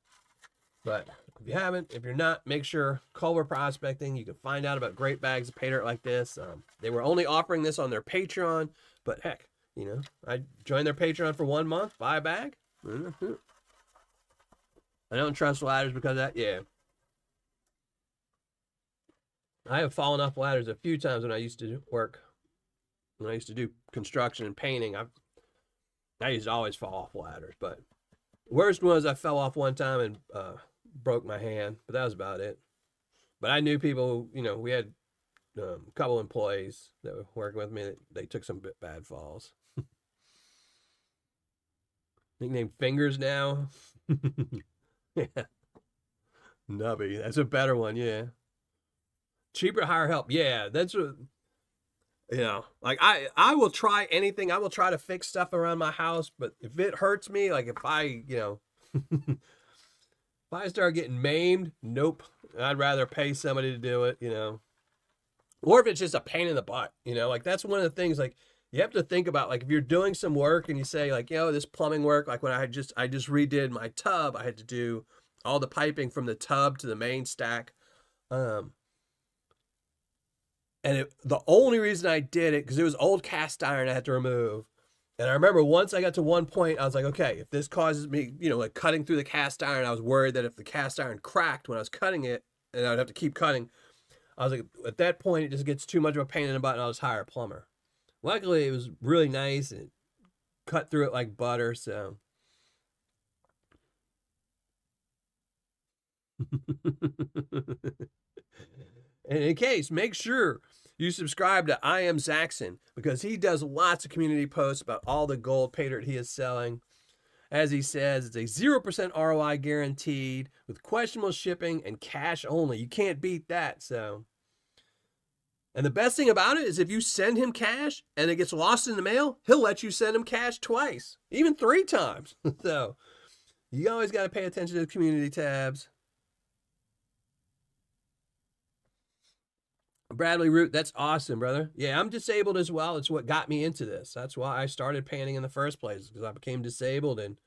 But if you haven't, if you're not, make sure Culver Prospecting. You can find out about great bags of Paydirt like this. They were only offering this on their Patreon, but heck, you know, I joined their Patreon for 1 month, buy a bag. I don't trust ladders because of that. Yeah. I have fallen off ladders a few times when I used to work. When I used to do construction and painting, I used to always fall off ladders. But worst was I fell off one time and broke my hand, but that was about it. But I knew people, you know, we had a couple employees that were working with me. They took some bad falls. Nicknamed Fingers now. Yeah. Nubby. That's a better one, yeah. Cheaper, hire help. Yeah, that's what, you know, like I will try anything. I will try to fix stuff around my house, but if it hurts me, like if I, you know, if I start getting maimed, nope. I'd rather pay somebody to do it, you know. Or if it's just a pain in the butt, you know, like that's one of the things, like you have to think about, like if you're doing some work and you say like, you know, this plumbing work, like when I just redid my tub, I had to do all the piping from the tub to the main stack. And the only reason I did it, because it was old cast iron I had to remove. And I remember once I got to one point, I was like, okay, if this causes me, you know, like cutting through the cast iron, I was worried that if the cast iron cracked when I was cutting it, and I'd have to keep cutting, I was like, at that point, it just gets too much of a pain in the butt, and I'll just hire a plumber. Luckily, it was really nice, and it cut through it like butter, so. And in case, make sure you subscribe to I Am Zaxxon, because he does lots of community posts about all the gold Paydirt he is selling. As he says, it's a 0% ROI guaranteed with questionable shipping and cash only. You can't beat that, so. And the best thing about it is if you send him cash and it gets lost in the mail, he'll let you send him cash twice, even 3 times. So you always got to pay attention to the community tabs. Bradley Root, that's awesome, brother. Yeah, I'm disabled as well. It's what got me into this. That's why I started painting in the first place, because I became disabled and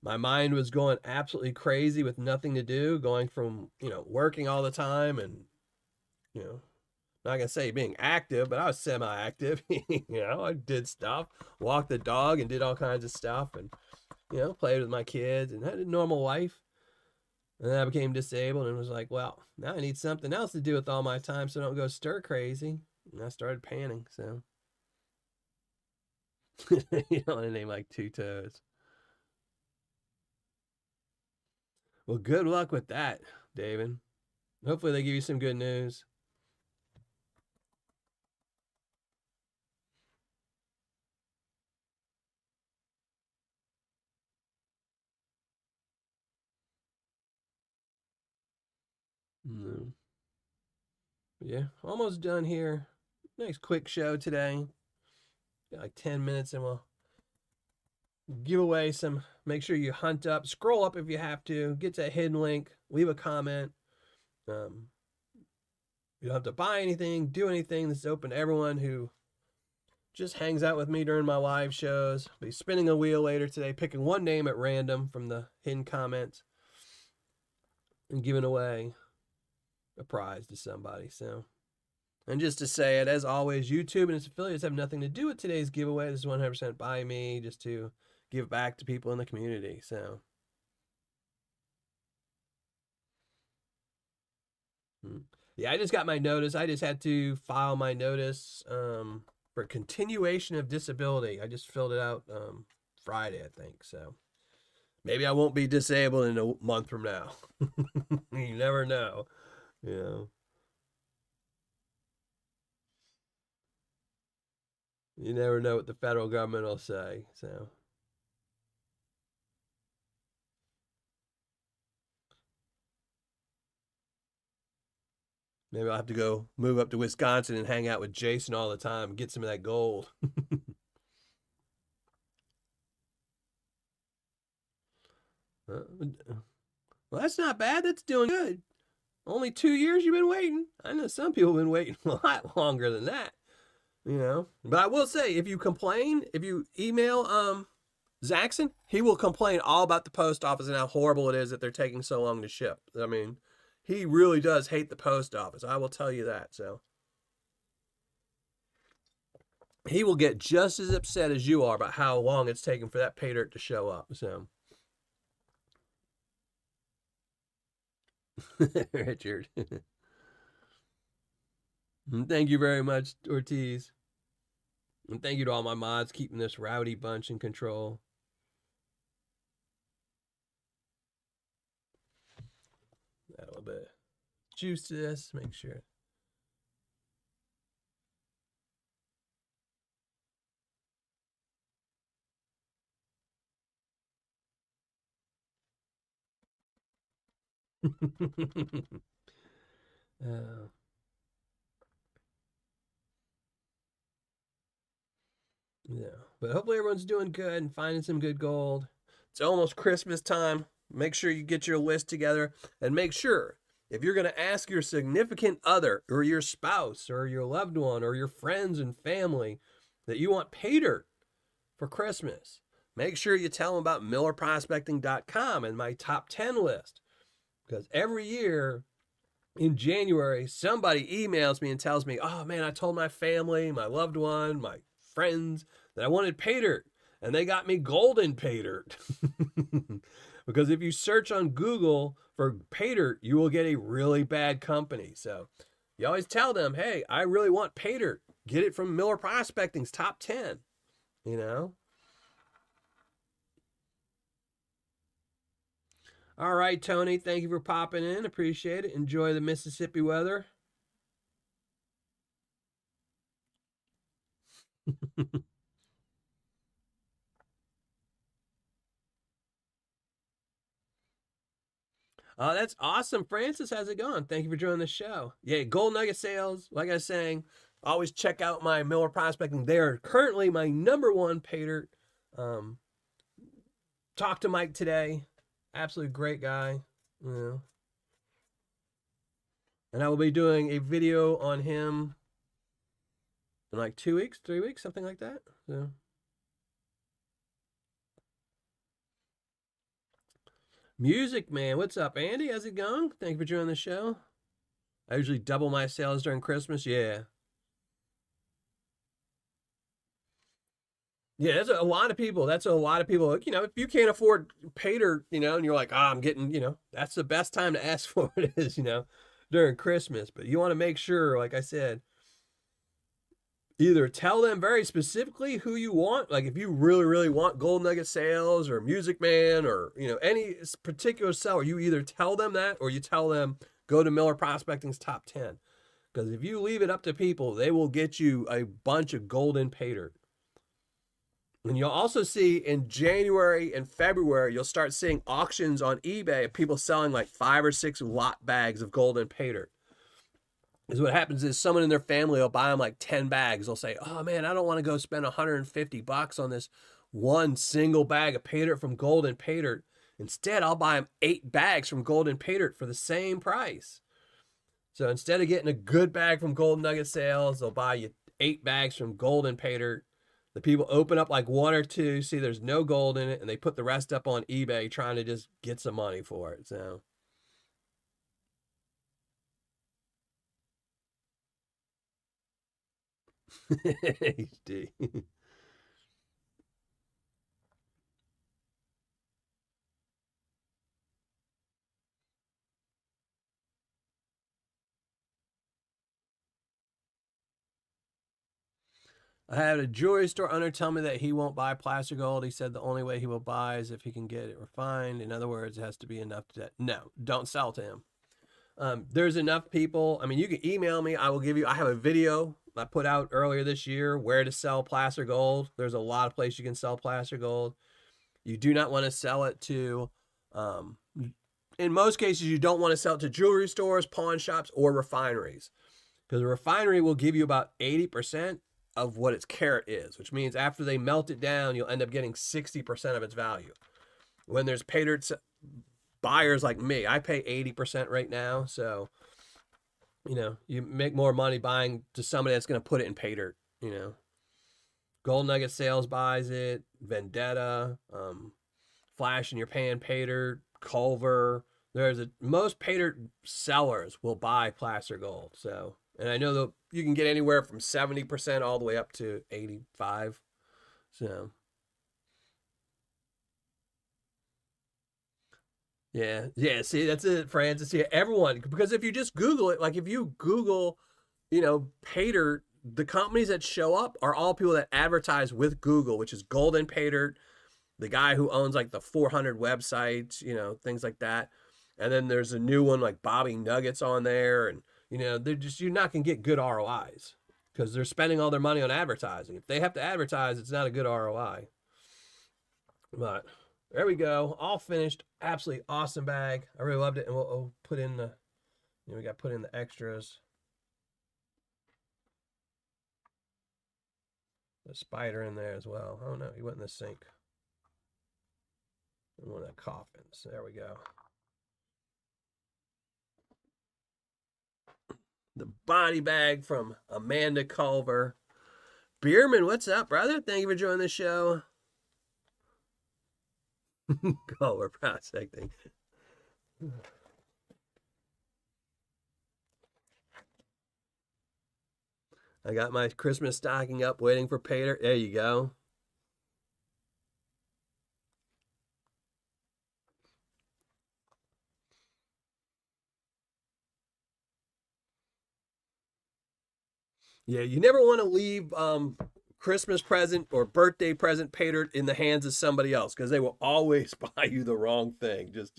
my mind was going absolutely crazy with nothing to do, going from, you know, working all the time and, you know, not gonna say being active, but I was semi-active. You know, I did stuff, walked the dog and did all kinds of stuff and, you know, played with my kids and had a normal life. And then I became disabled and was like, well, now I need something else to do with all my time so I don't go stir crazy. And I started panning, so. You don't want to name like Two Toes. Well, good luck with that, David. Hopefully they give you some good news. No. Yeah, almost done here. Nice quick show today. Got like 10 minutes and we'll give away some. Make sure you hunt up, scroll up if you have to, get to a hidden link, leave a comment. You don't have to buy anything, do anything. This is open to everyone who just hangs out with me during my live shows. I'll be spinning a wheel later today, picking one name at random from the hidden comments and giving away a prize to somebody. So, and just to say it, as always, YouTube and its affiliates have nothing to do with today's giveaway. This is 100% by me, just to give back to people in the community. So, yeah, I just got my notice. I just had to file my notice for continuation of disability. I just filled it out Friday, I think. So maybe I won't be disabled in a month from now. You never know. You know. You never know what the federal government will say. So. Maybe I'll have to go move up to Wisconsin and hang out with Jason all the time and get some of that gold. Well, that's not bad. That's doing good. Only 2 years you've been waiting. I know some people have been waiting a lot longer than that. You know. But I will say, if you complain, if you email Zaxxon, he will complain all about the post office and how horrible it is that they're taking so long to ship. I mean, he really does hate the post office. I will tell you that. So he will get just as upset as you are about how long it's taking for that pay dirt to show up. So, Richard, thank you very much, Ortiz. And thank you to all my mods keeping this rowdy bunch in control. Add a little bit of juice to this, make sure. uh, yeah, but hopefully everyone's doing good and finding some good gold. It's almost Christmas time. Make sure you get your list together and make sure if you're going to ask your significant other or your spouse or your loved one or your friends and family that you want pay dirt for Christmas, make sure you tell them about millerprospecting.com and my top 10 list. Because every year in January, somebody emails me and tells me, oh man, I told my family, my loved one, my friends that I wanted pay dirt, and they got me golden pay dirt. Because if you search on Google for pay dirt, you will get a really bad company. So you always tell them, hey, I really want pay dirt. Get it from Miller Prospecting's top 10, you know? All right, Tony, thank you for popping in. Appreciate it. Enjoy the Mississippi weather. That's awesome. Francis, how's it going? Thank you for joining the show. Yeah, gold nugget sales, like I was saying, always check out my Miller Prospecting. They are currently my number one pay dirt. Talk to Mike today. Absolutely great guy. You know. And I will be doing a video on him in like 2 weeks, 3 weeks, something like that. So. Music Man, what's up, Andy? How's it going? Thank you for joining the show. I usually double my sales during Christmas. Yeah. Yeah, that's a lot of people. That's a lot of people. You know, if you can't afford pay dirt, you know, and you're like, I'm getting, you know, that's the best time to ask for it is, you know, during Christmas. But you want to make sure, like I said, either tell them very specifically who you want. Like if you really, really want Gold Nugget Sales or Music Man or, you know, any particular seller, you either tell them that or you tell them go to Miller Prospecting's top 10. Because if you leave it up to people, they will get you a bunch of golden pay dirt. And you'll also see in January and February, you'll start seeing auctions on eBay of people selling like 5 or 6 lot bags of golden pay dirt. Is what happens is someone in their family will buy them like 10 bags. They'll say, oh man, I don't want to go spend $150 on this one single bag of pay dirt from Golden Pay Dirt. Instead, I'll buy them 8 bags from Golden Pay Dirt for the same price. So instead of getting a good bag from Golden Nugget Sales, they'll buy you 8 bags from Golden Pay Dirt. The people open up like 1 or 2, see there's no gold in it, and they put the rest up on eBay trying to just get some money for it. So HD. I had a jewelry store owner tell me that he won't buy plaster gold. He said the only way he will buy is if he can get it refined. In other words, it has to be enough to. No, don't sell to him. There's enough people. I mean, you can email me. I will give you. I have a video I put out earlier this year where to sell plaster gold. There's a lot of places you can sell plaster gold. You do not want to sell it to. In most cases, you don't want to sell it to jewelry stores, pawn shops, or refineries, because a refinery will give you about 80% of what its carat is, which means after they melt it down, you'll end up getting 60% of its value. When there's pay dirt buyers like me, I pay 80% right now. So, you know, you make more money buying to somebody that's going to put it in pay dirt, you know. Gold Nugget Sales buys it. Vendetta, Flash in Your Pan, Paydirt, Culver. Most Paydirt sellers will buy placer gold. So, and I know that you can get anywhere from 70% all the way up to 85. So, yeah. See, that's it, Francis. Yeah, everyone. Because if you just Google it, like if you Google, Paydirt, the companies that show up are all people that advertise with Google, which is Golden Paydirt, the guy who owns like the 400 websites, things like that. And then there's a new one like Bobby Nuggets on there, and you're not gonna get good ROIs because they're spending all their money on advertising. If they have to advertise, it's not a good ROI. But there we go, all finished. Absolutely awesome bag. I really loved it, and we'll put in we got to put in the extras. The spider in there as well. Oh no, he went in the sink. One of the coffins. There we go. The body bag from Amanda Culver. Bierman, what's up, brother? Thank you for joining the show. Culver prospecting. I got my Christmas stocking up waiting for Paydirt. There you go. Yeah, you never want to leave Christmas present or birthday present Paydirt in the hands of somebody else because they will always buy you the wrong thing. Just,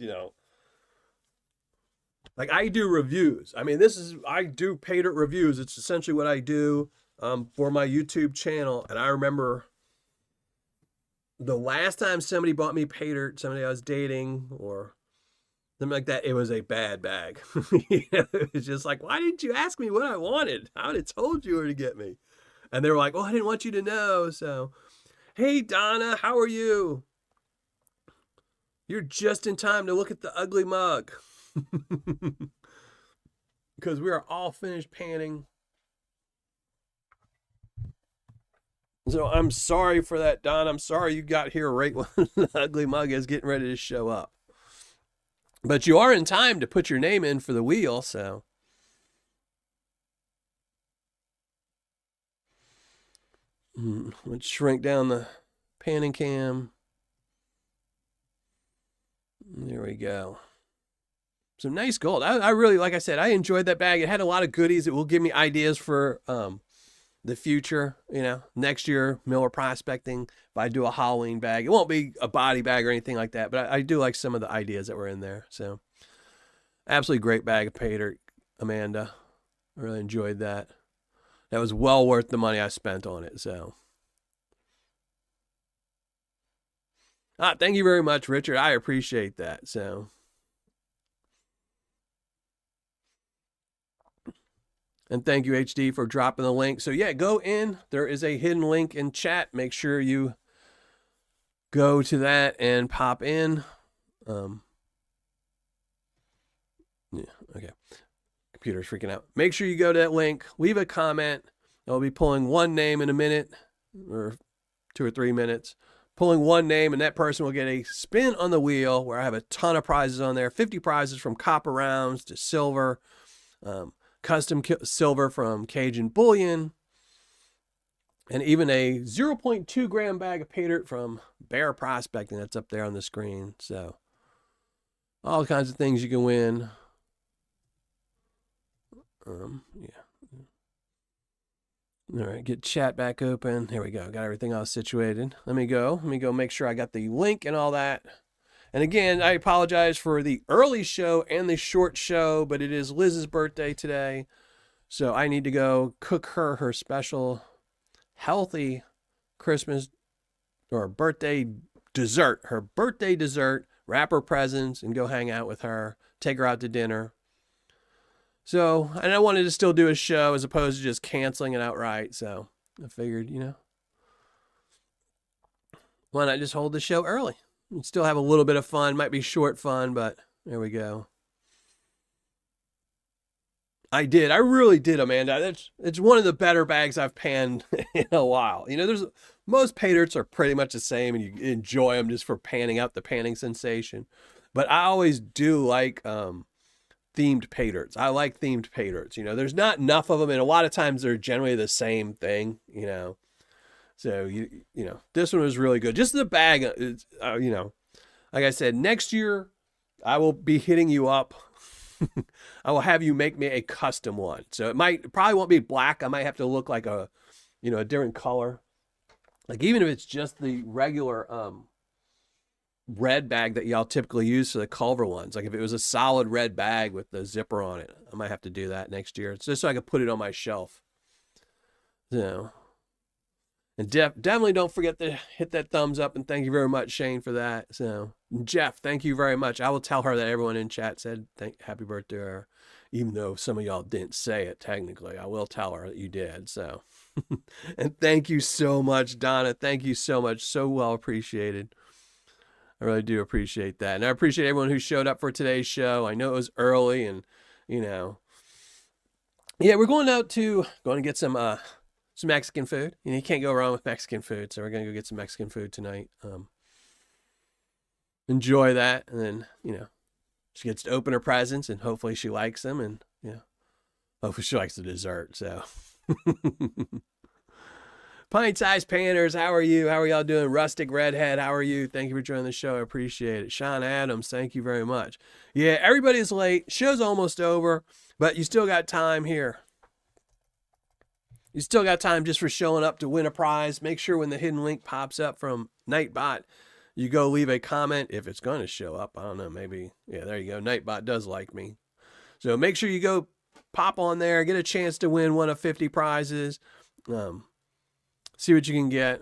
like I do reviews. I mean, I do Paydirt reviews. It's essentially what I do for my YouTube channel. And I remember the last time somebody bought me Paydirt, somebody I was dating or something like that, it was a bad bag. It was just like, why didn't you ask me what I wanted? I would have told you where to get me. And they were like, oh, I didn't want you to know. So, hey, Donna, how are you? You're just in time to look at the ugly mug. Because we are all finished panning. So I'm sorry for that, Don. I'm sorry you got here right when the ugly mug is getting ready to show up. But you are in time to put your name in for the wheel, so. Let's shrink down the panning cam. There we go. Some nice gold. I really, like I said, I enjoyed that bag. It had a lot of goodies. It will give me ideas for the future, next year, Miller prospecting. If I do a Halloween bag, it won't be a body bag or anything like that, but I do like some of the ideas that were in there. So, absolutely great bag of Paydirt, Amanda. I really enjoyed that. That was well worth the money I spent on it. So, thank you very much, Richard. I appreciate that. So. And thank you, HD, for dropping the link. So, yeah, go in. There is a hidden link in chat. Make sure you go to that and pop in. Yeah, okay. Computer's freaking out. Make sure you go to that link. Leave a comment. I'll be pulling one name in a minute or 2 or 3 minutes. Pulling one name, and that person will get a spin on the wheel where I have a ton of prizes on there. 50 prizes from copper rounds to silver. Custom silver from Cajun Bullion, and even a 0.2 gram bag of Paydirt from Bear Prospecting. That's up there on the screen. So all kinds of things you can win. Yeah. All right, get chat back open. There we go. Got everything all situated. Let me go make sure I got the link and all that. And again, I apologize for the early show and the short show, but it is Liz's birthday today. So I need to go cook her special healthy Christmas or birthday dessert, her birthday dessert, wrap her presents and go hang out with her, take her out to dinner. So, and I wanted to still do a show as opposed to just canceling it outright. So I figured, why not just hold the show early? Still have a little bit of fun. Might be short fun, but there we go. I did. I really did, Amanda. It's one of the better bags I've panned in a while. There's most Paydirts are pretty much the same, and you enjoy them just for panning out the panning sensation. But I always do like themed Paydirts. I like themed Paydirts. There's not enough of them, and a lot of times they're generally the same thing. So this one was really good. Just the bag, like I said, next year I will be hitting you up. I will have you make me a custom one. So it probably won't be black. I might have to look like a different color. Like even if it's just the regular red bag that y'all typically use for the Culver ones. Like if it was a solid red bag with the zipper on it, I might have to do that next year. It's just so I can put it on my shelf. And definitely don't forget to hit that thumbs up, and thank you very much, Shane, for that. So Jeff, thank you very much. I will tell her that everyone in chat said happy birthday to her, even though some of y'all didn't say it technically. I will tell her that you did. So, and thank you so much, Donna. Thank you so much. So well appreciated. I really do appreciate that. And I appreciate everyone who showed up for today's show. I know it was early, and yeah, we're going to get some Mexican food. You can't go wrong with Mexican food. So we're going to go get some Mexican food tonight. Enjoy that. And then, she gets to open her presents, and hopefully she likes them. And hopefully she likes the dessert. So Pint-sized Panners, how are you? How are y'all doing? Rustic Redhead, how are you? Thank you for joining the show. I appreciate it. Sean Adams, thank you very much. Yeah, everybody's late. Show's almost over, but you still got time here. You still got time just for showing up to win a prize. Make sure when the hidden link pops up from Nightbot, you go leave a comment if it's going to show up. I don't know, maybe. Yeah, there you go. Nightbot does like me. So make sure you go pop on there, get a chance to win one of 50 prizes. See what you can get.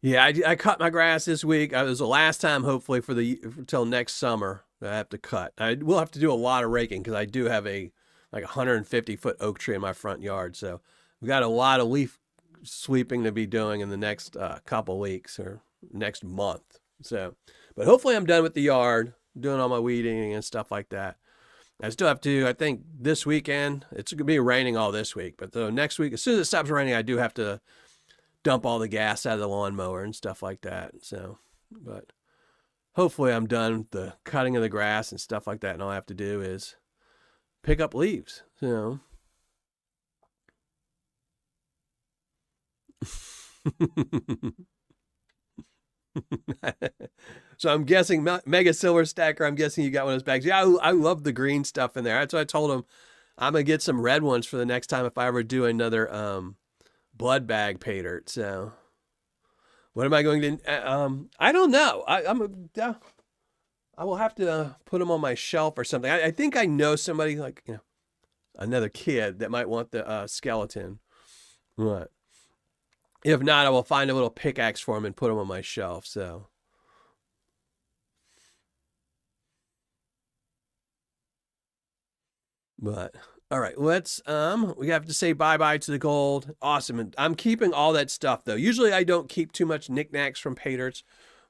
Yeah, I cut my grass this week. It was the last time, hopefully, until next summer that I have to cut. I will have to do a lot of raking because I do have a 150-foot oak tree in my front yard. So we've got a lot of leaf sweeping to be doing in the next couple weeks or next month. So, but hopefully I'm done with the yard, doing all my weeding and stuff like that. I still have to, I think this weekend, it's going to be raining all this week, but the next week, as soon as it stops raining, I do have to dump all the gas out of the lawnmower and stuff like that. So, but hopefully I'm done with the cutting of the grass and stuff like that. And all I have to do is pick up leaves, So I'm guessing Mega Silver Stacker, I'm guessing you got one of those bags. Yeah, I love the green stuff in there. That's what I told him. I'm going to get some red ones for the next time if I ever do another blood bag Paydirt. So what am I going to I don't know. I will have to put them on my shelf or something. I think I know somebody like another kid that might want the skeleton. What? If not, I will find a little pickaxe for him and put him on my shelf. So but all right, let's we have to say bye-bye to the gold. Awesome. And I'm keeping all that stuff though. Usually I don't keep too much knickknacks from Paydirts,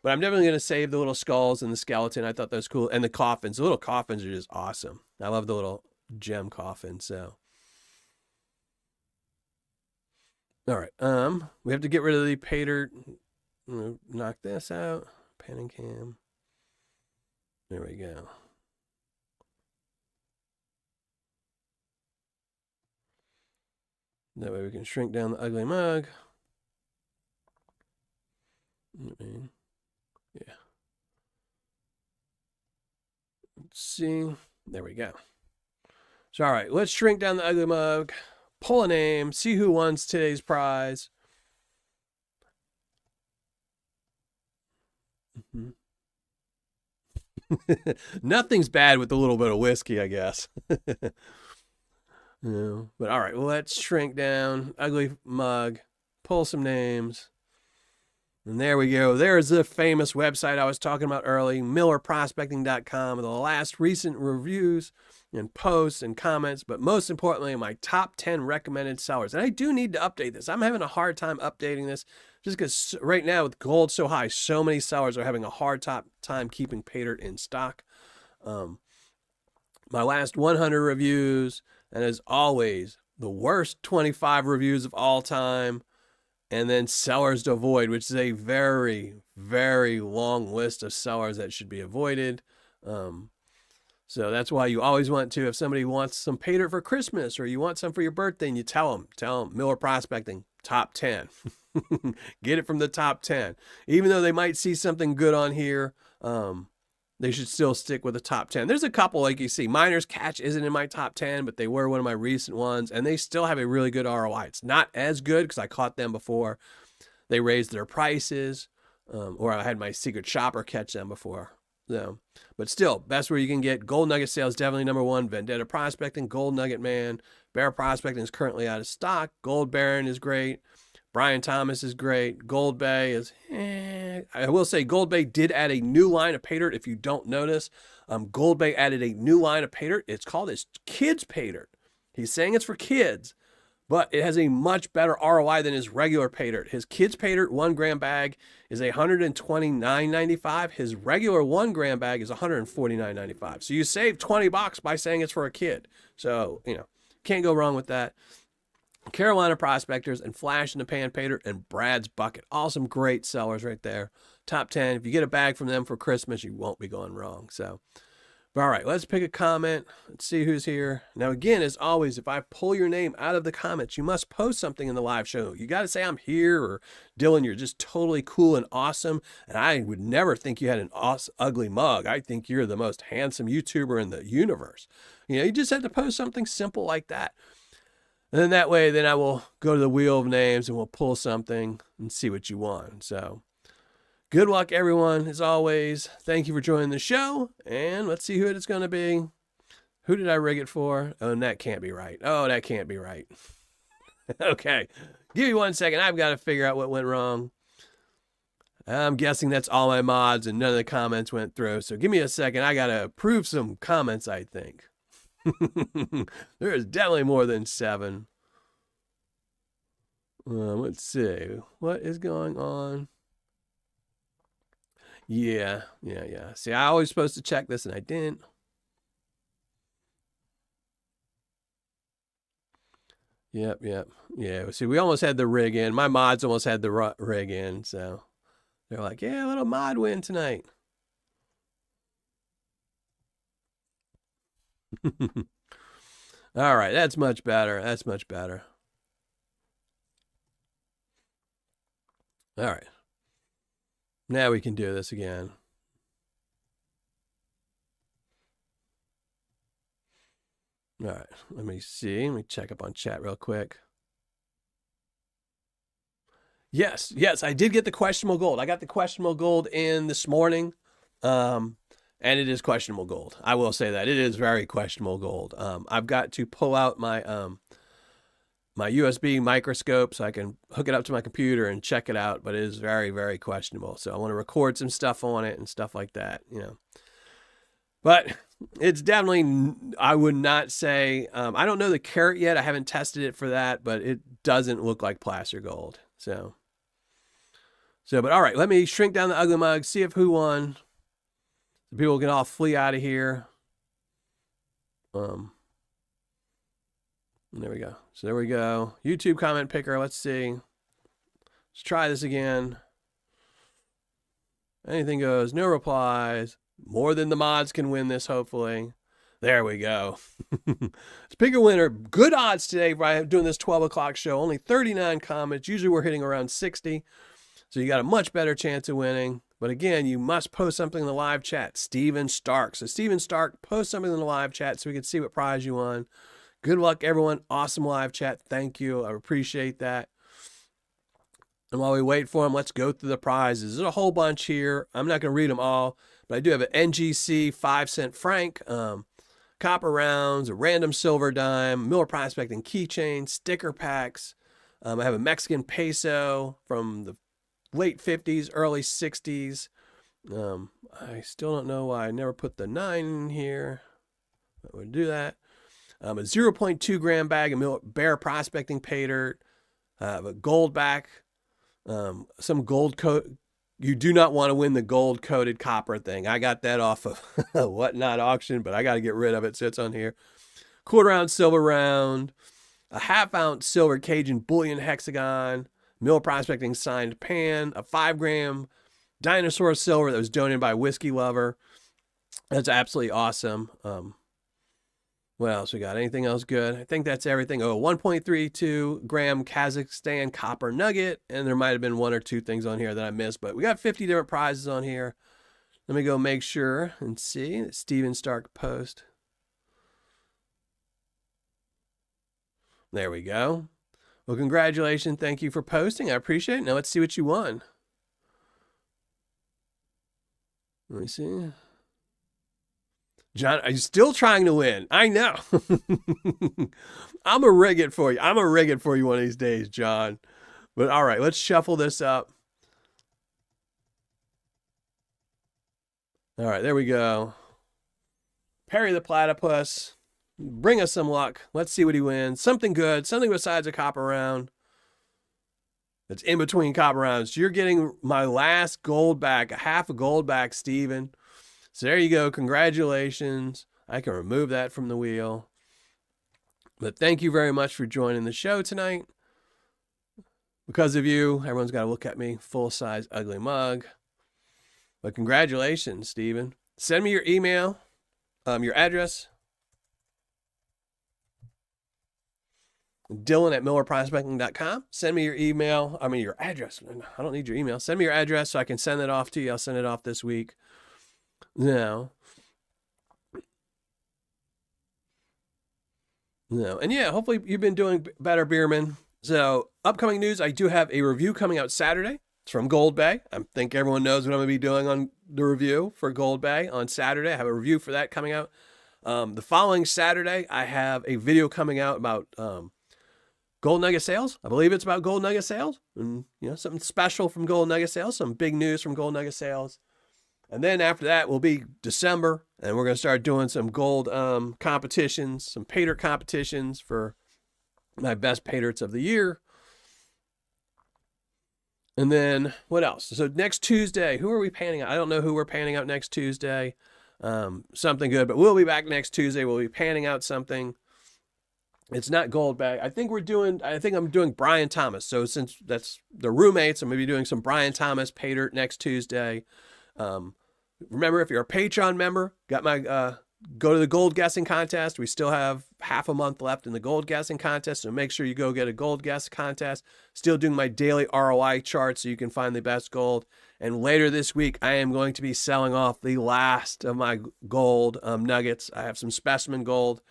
but I'm definitely going to save the little skulls and the skeleton. I thought that was cool. And the coffins. The little coffins are just awesome. I love the little gem coffin. So all right. We have to get rid of the Paydirt. Knock this out. Panning cam. There we go. That way we can shrink down the ugly mug. Yeah. Let's see. There we go. So, all right, let's shrink down the ugly mug, pull a name, see who wins today's prize. Nothing's bad with a little bit of whiskey, I guess. But all right, well, let's shrink down, ugly mug, pull some names. And there we go. There's the famous website I was talking about earlier, millerprospecting.com, with the last recent reviews in posts and comments, but most importantly, my top 10 recommended sellers. And I do need to update this. I'm having a hard time updating this just because right now with gold so high, so many sellers are having a hard time keeping Paydirt in stock. My last 100 reviews, and as always, the worst 25 reviews of all time, and then sellers to avoid, which is a very, very long list of sellers that should be avoided. So that's why you always want to, if somebody wants some Paydirt for Christmas or you want some for your birthday, and you tell them Miller Prospecting, top 10. Get it from the top 10. Even though they might see something good on here, they should still stick with the top 10. There's a couple, like you see, Miners Catch isn't in my top 10, but they were one of my recent ones, and they still have a really good ROI. It's not as good because I caught them before they raised their prices, or I had my secret shopper catch them before. So, but still, best where you can get. Gold Nugget sales definitely number one. Vendetta Prospecting, Gold Nugget Man. Bear Prospecting is currently out of stock. Gold Baron is great. Brian Thomas is great. Gold Bay is, I will say Gold Bay did add a new line of Paydirt. If you don't notice, Gold Bay added a new line of Paydirt. It's called his Kids Paydirt. He's saying it's for kids, but it has a much better ROI than his regular Paydirt. His Kids Paydirt 1 gram bag is $129.95. His regular 1 gram bag is $149.95. So you save $20 by saying it's for a kid. So, can't go wrong with that. Carolina Prospectors and Flash in the Pan Paydirt and Brad's Bucket. All some great sellers right there. Top 10. If you get a bag from them for Christmas, you won't be going wrong. So, all right, let's pick a comment. Let's see who's here. Now, again, as always, if I pull your name out of the comments, you must post something in the live show. You got to say I'm here, or Dylan, you're just totally cool and awesome. And I would never think you had an ugly mug. I think you're the most handsome YouTuber in the universe. You just have to post something simple like that. And then that way, then I will go to the wheel of names and we'll pull something and see what you want. So good luck, everyone. As always, thank you for joining the show. And let's see who it's going to be. Who did I rig it for? Oh, and that can't be right. Oh, that can't be right. Okay. Give me 1 second. I've got to figure out what went wrong. I'm guessing that's all my mods and none of the comments went through. So give me a second. I got to approve some comments, I think. There is definitely more than 7. Let's see. What is going on? Yeah. See, I was supposed to check this and I didn't. Yep. Yeah, see, we almost had the rig in. My mods almost had the rig in, so they're like, yeah, a little mod win tonight. All right, that's much better. That's much better. All right. Now we can do this again. All right, let me see. Let me check up on chat real quick. Yes, I did get the questionable gold. I got the questionable gold in this morning. And it is questionable gold. I will say that. It is very questionable gold. I've got to pull out my my USB microscope so I can hook it up to my computer and check it out, but it is very, very questionable. So I want to record some stuff on it and stuff like that, But it's definitely, I would not say, I don't know the carat yet. I haven't tested it for that, but it doesn't look like placer gold. So, but all right, let me shrink down the ugly mug, see if who won. The people can all flee out of here. There we go. So there we go. YouTube comment picker. Let's see. Let's try this again. Anything goes. No replies. More than the mods can win this, hopefully. There we go. Let's pick a winner. Good odds today by doing this 12 o'clock show. Only 39 comments. Usually we're hitting around 60. So you got a much better chance of winning. But again, you must post something in the live chat. Steven Stark. So Steven Stark, post something in the live chat so we can see what prize you won. Good luck, everyone. Awesome live chat. Thank you. I appreciate that. And while we wait for them, let's go through the prizes. There's a whole bunch here. I'm not going to read them all, but I do have an NGC 5-cent franc, copper rounds, a random silver dime, Miller Prospecting keychain, sticker packs. I have a Mexican peso from the late 50s, early 60s. I still don't know why I never put the 9 in here. I would do that. A 0.2 gram bag of Bear Prospecting Paydirt, a gold back, some gold coat. You do not want to win the gold coated copper thing. I got that off of a Whatnot auction, but I got to get rid of it. Sits on here. Quarter ounce silver round, a half ounce silver Cajun bullion hexagon, Miller Prospecting signed pan, a 5 gram dinosaur silver that was donated by a whiskey lover. That's absolutely awesome. What else we got? Anything else good? I think that's everything. Oh, 1.32 gram Kazakhstan copper nugget. And there might have been 1 or 2 things on here that I missed, but we got 50 different prizes on here. Let me go make sure and see. Steven Stark post. There we go. Well, congratulations. Thank you for posting. I appreciate it. Now let's see what you won. Let me see. John, are you still trying to win? I know. I'm going to rig it for you. I'm going to rig it for you one of these days, John. But all right, let's shuffle this up. All right, there we go. Perry the Platypus. Bring us some luck. Let's see what he wins. Something good. Something besides a copper round. It's in between copper rounds. You're getting my last gold back. A half a gold back, Steven. So there you go. Congratulations. I can remove that from the wheel. But thank you very much for joining the show tonight. Because of you, everyone's got to look at me. Full-size ugly mug. But congratulations, Steven. Send me your email, your address. Dylan@millerprospecting.com. Send me your email. Your address. I don't need your email. Send me your address so I can send it off to you. I'll send it off this week. No. And yeah, hopefully you've been doing better, Bierman. So upcoming news, I do have a review coming out Saturday. It's from Gold Bay. I think everyone knows what I'm going to be doing on the review for Gold Bay on Saturday. I have a review for that coming out. The following Saturday, I have a video coming out about Gold Nugget sales. I believe it's about Gold Nugget sales. And, something special from Gold Nugget sales. Some big news from Gold Nugget sales. And then after that will be December, and we're going to start doing some gold competitions, some Paydirt competitions for my best Paydirts of the year. And then what else? So next Tuesday, who are we panning out? I don't know who we're panning out next Tuesday. Something good, but we'll be back next Tuesday. We'll be panning out something. It's not gold bag. I think I'm doing Brian Thomas. So since that's the roommates, I'm going to be doing some Brian Thomas Paydirt next Tuesday. Remember, if you're a Patreon member, got my go to the gold guessing contest. We still have half a month left in the gold guessing contest, so make sure you go get a gold guess contest. Still doing my daily ROI chart so you can find the best gold. And later this week, I am going to be selling off the last of my gold nuggets. I have some specimen gold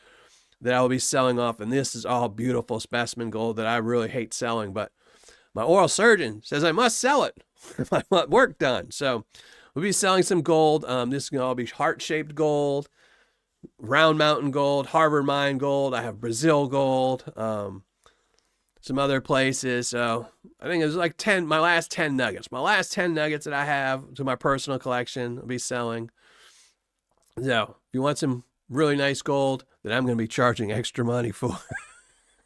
that I will be selling off, and this is all beautiful specimen gold that I really hate selling, but my oral surgeon says I must sell it if I want work done. So we'll be selling some gold. This is going to all be heart-shaped gold, Round Mountain gold, Harvard Mine gold. I have Brazil gold, some other places. So I think it was like my last 10 nuggets. My last 10 nuggets that I have to my personal collection I'll be selling. So if you want some really nice gold that I'm going to be charging extra money for.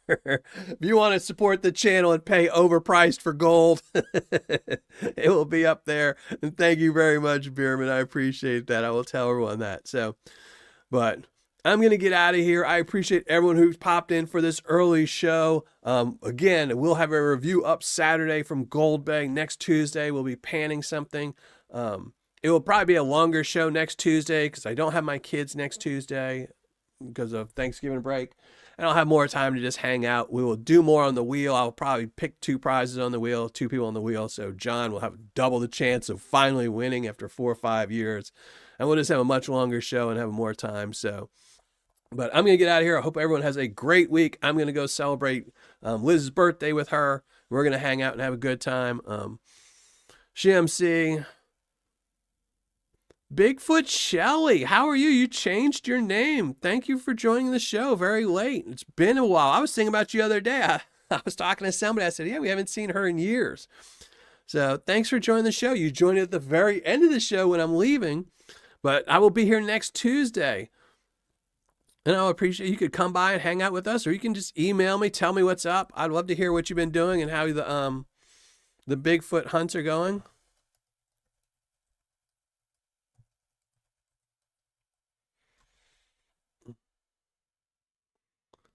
If you want to support the channel and pay overpriced for gold, it will be up there. And thank you very much, Bierman. I appreciate that. I will tell everyone that. But I'm going to get out of here. I appreciate everyone who's popped in for this early show. Again, we'll have a review up Saturday from Gold Bay. Next Tuesday, we'll be panning something. It will probably be a longer show next Tuesday because I don't have my kids next Tuesday because of Thanksgiving break. And I'll have more time to just hang out. We will do more on the wheel. I'll probably pick 2 prizes on the wheel, 2 people on the wheel. So John will have double the chance of finally winning after 4 or 5 years. And we'll just have a much longer show and have more time. But I'm going to get out of here. I hope everyone has a great week. I'm going to go celebrate Liz's birthday with her. We're going to hang out and have a good time. CMC. Bigfoot Shelley, how are you? You changed your name. Thank you for joining the show very late. It's been a while. I was thinking about you the other day. I was talking to somebody. I said, yeah, we haven't seen her in years. So thanks for joining the show. You joined at the very end of the show when I'm leaving, but I will be here next Tuesday. And I'll appreciate you could come by and hang out with us, or you can just email me, tell me what's up. I'd love to hear what you've been doing and how the Bigfoot hunts are going.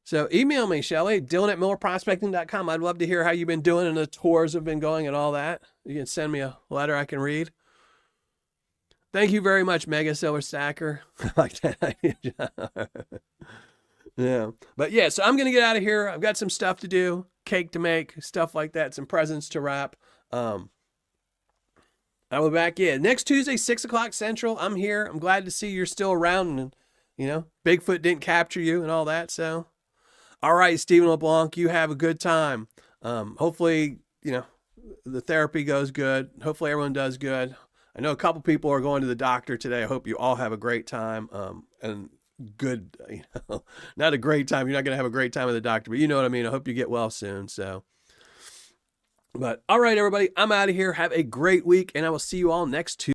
So email me, Shelly, Dylan@millerprospecting.com. I'd love to hear how you've been doing and the tours have been going and all that. You can send me a letter I can read. Thank you very much, Mega Silver Stacker. Like that. Yeah. But yeah, so I'm going to get out of here. I've got some stuff to do, cake to make, stuff like that, some presents to wrap. I will be back in next Tuesday, 6 o'clock Central. I'm here. I'm glad to see you're still around and, Bigfoot didn't capture you and all that. So, all right, Stephen LeBlanc, you have a good time. Hopefully, the therapy goes good. Hopefully everyone does good. I know a couple people are going to the doctor today. I hope you all have a great time. And good, not a great time. You're not going to have a great time with the doctor, but you know what I mean? I hope you get well soon. So, but all right, everybody, I'm out of here. Have a great week and I will see you all next Tuesday.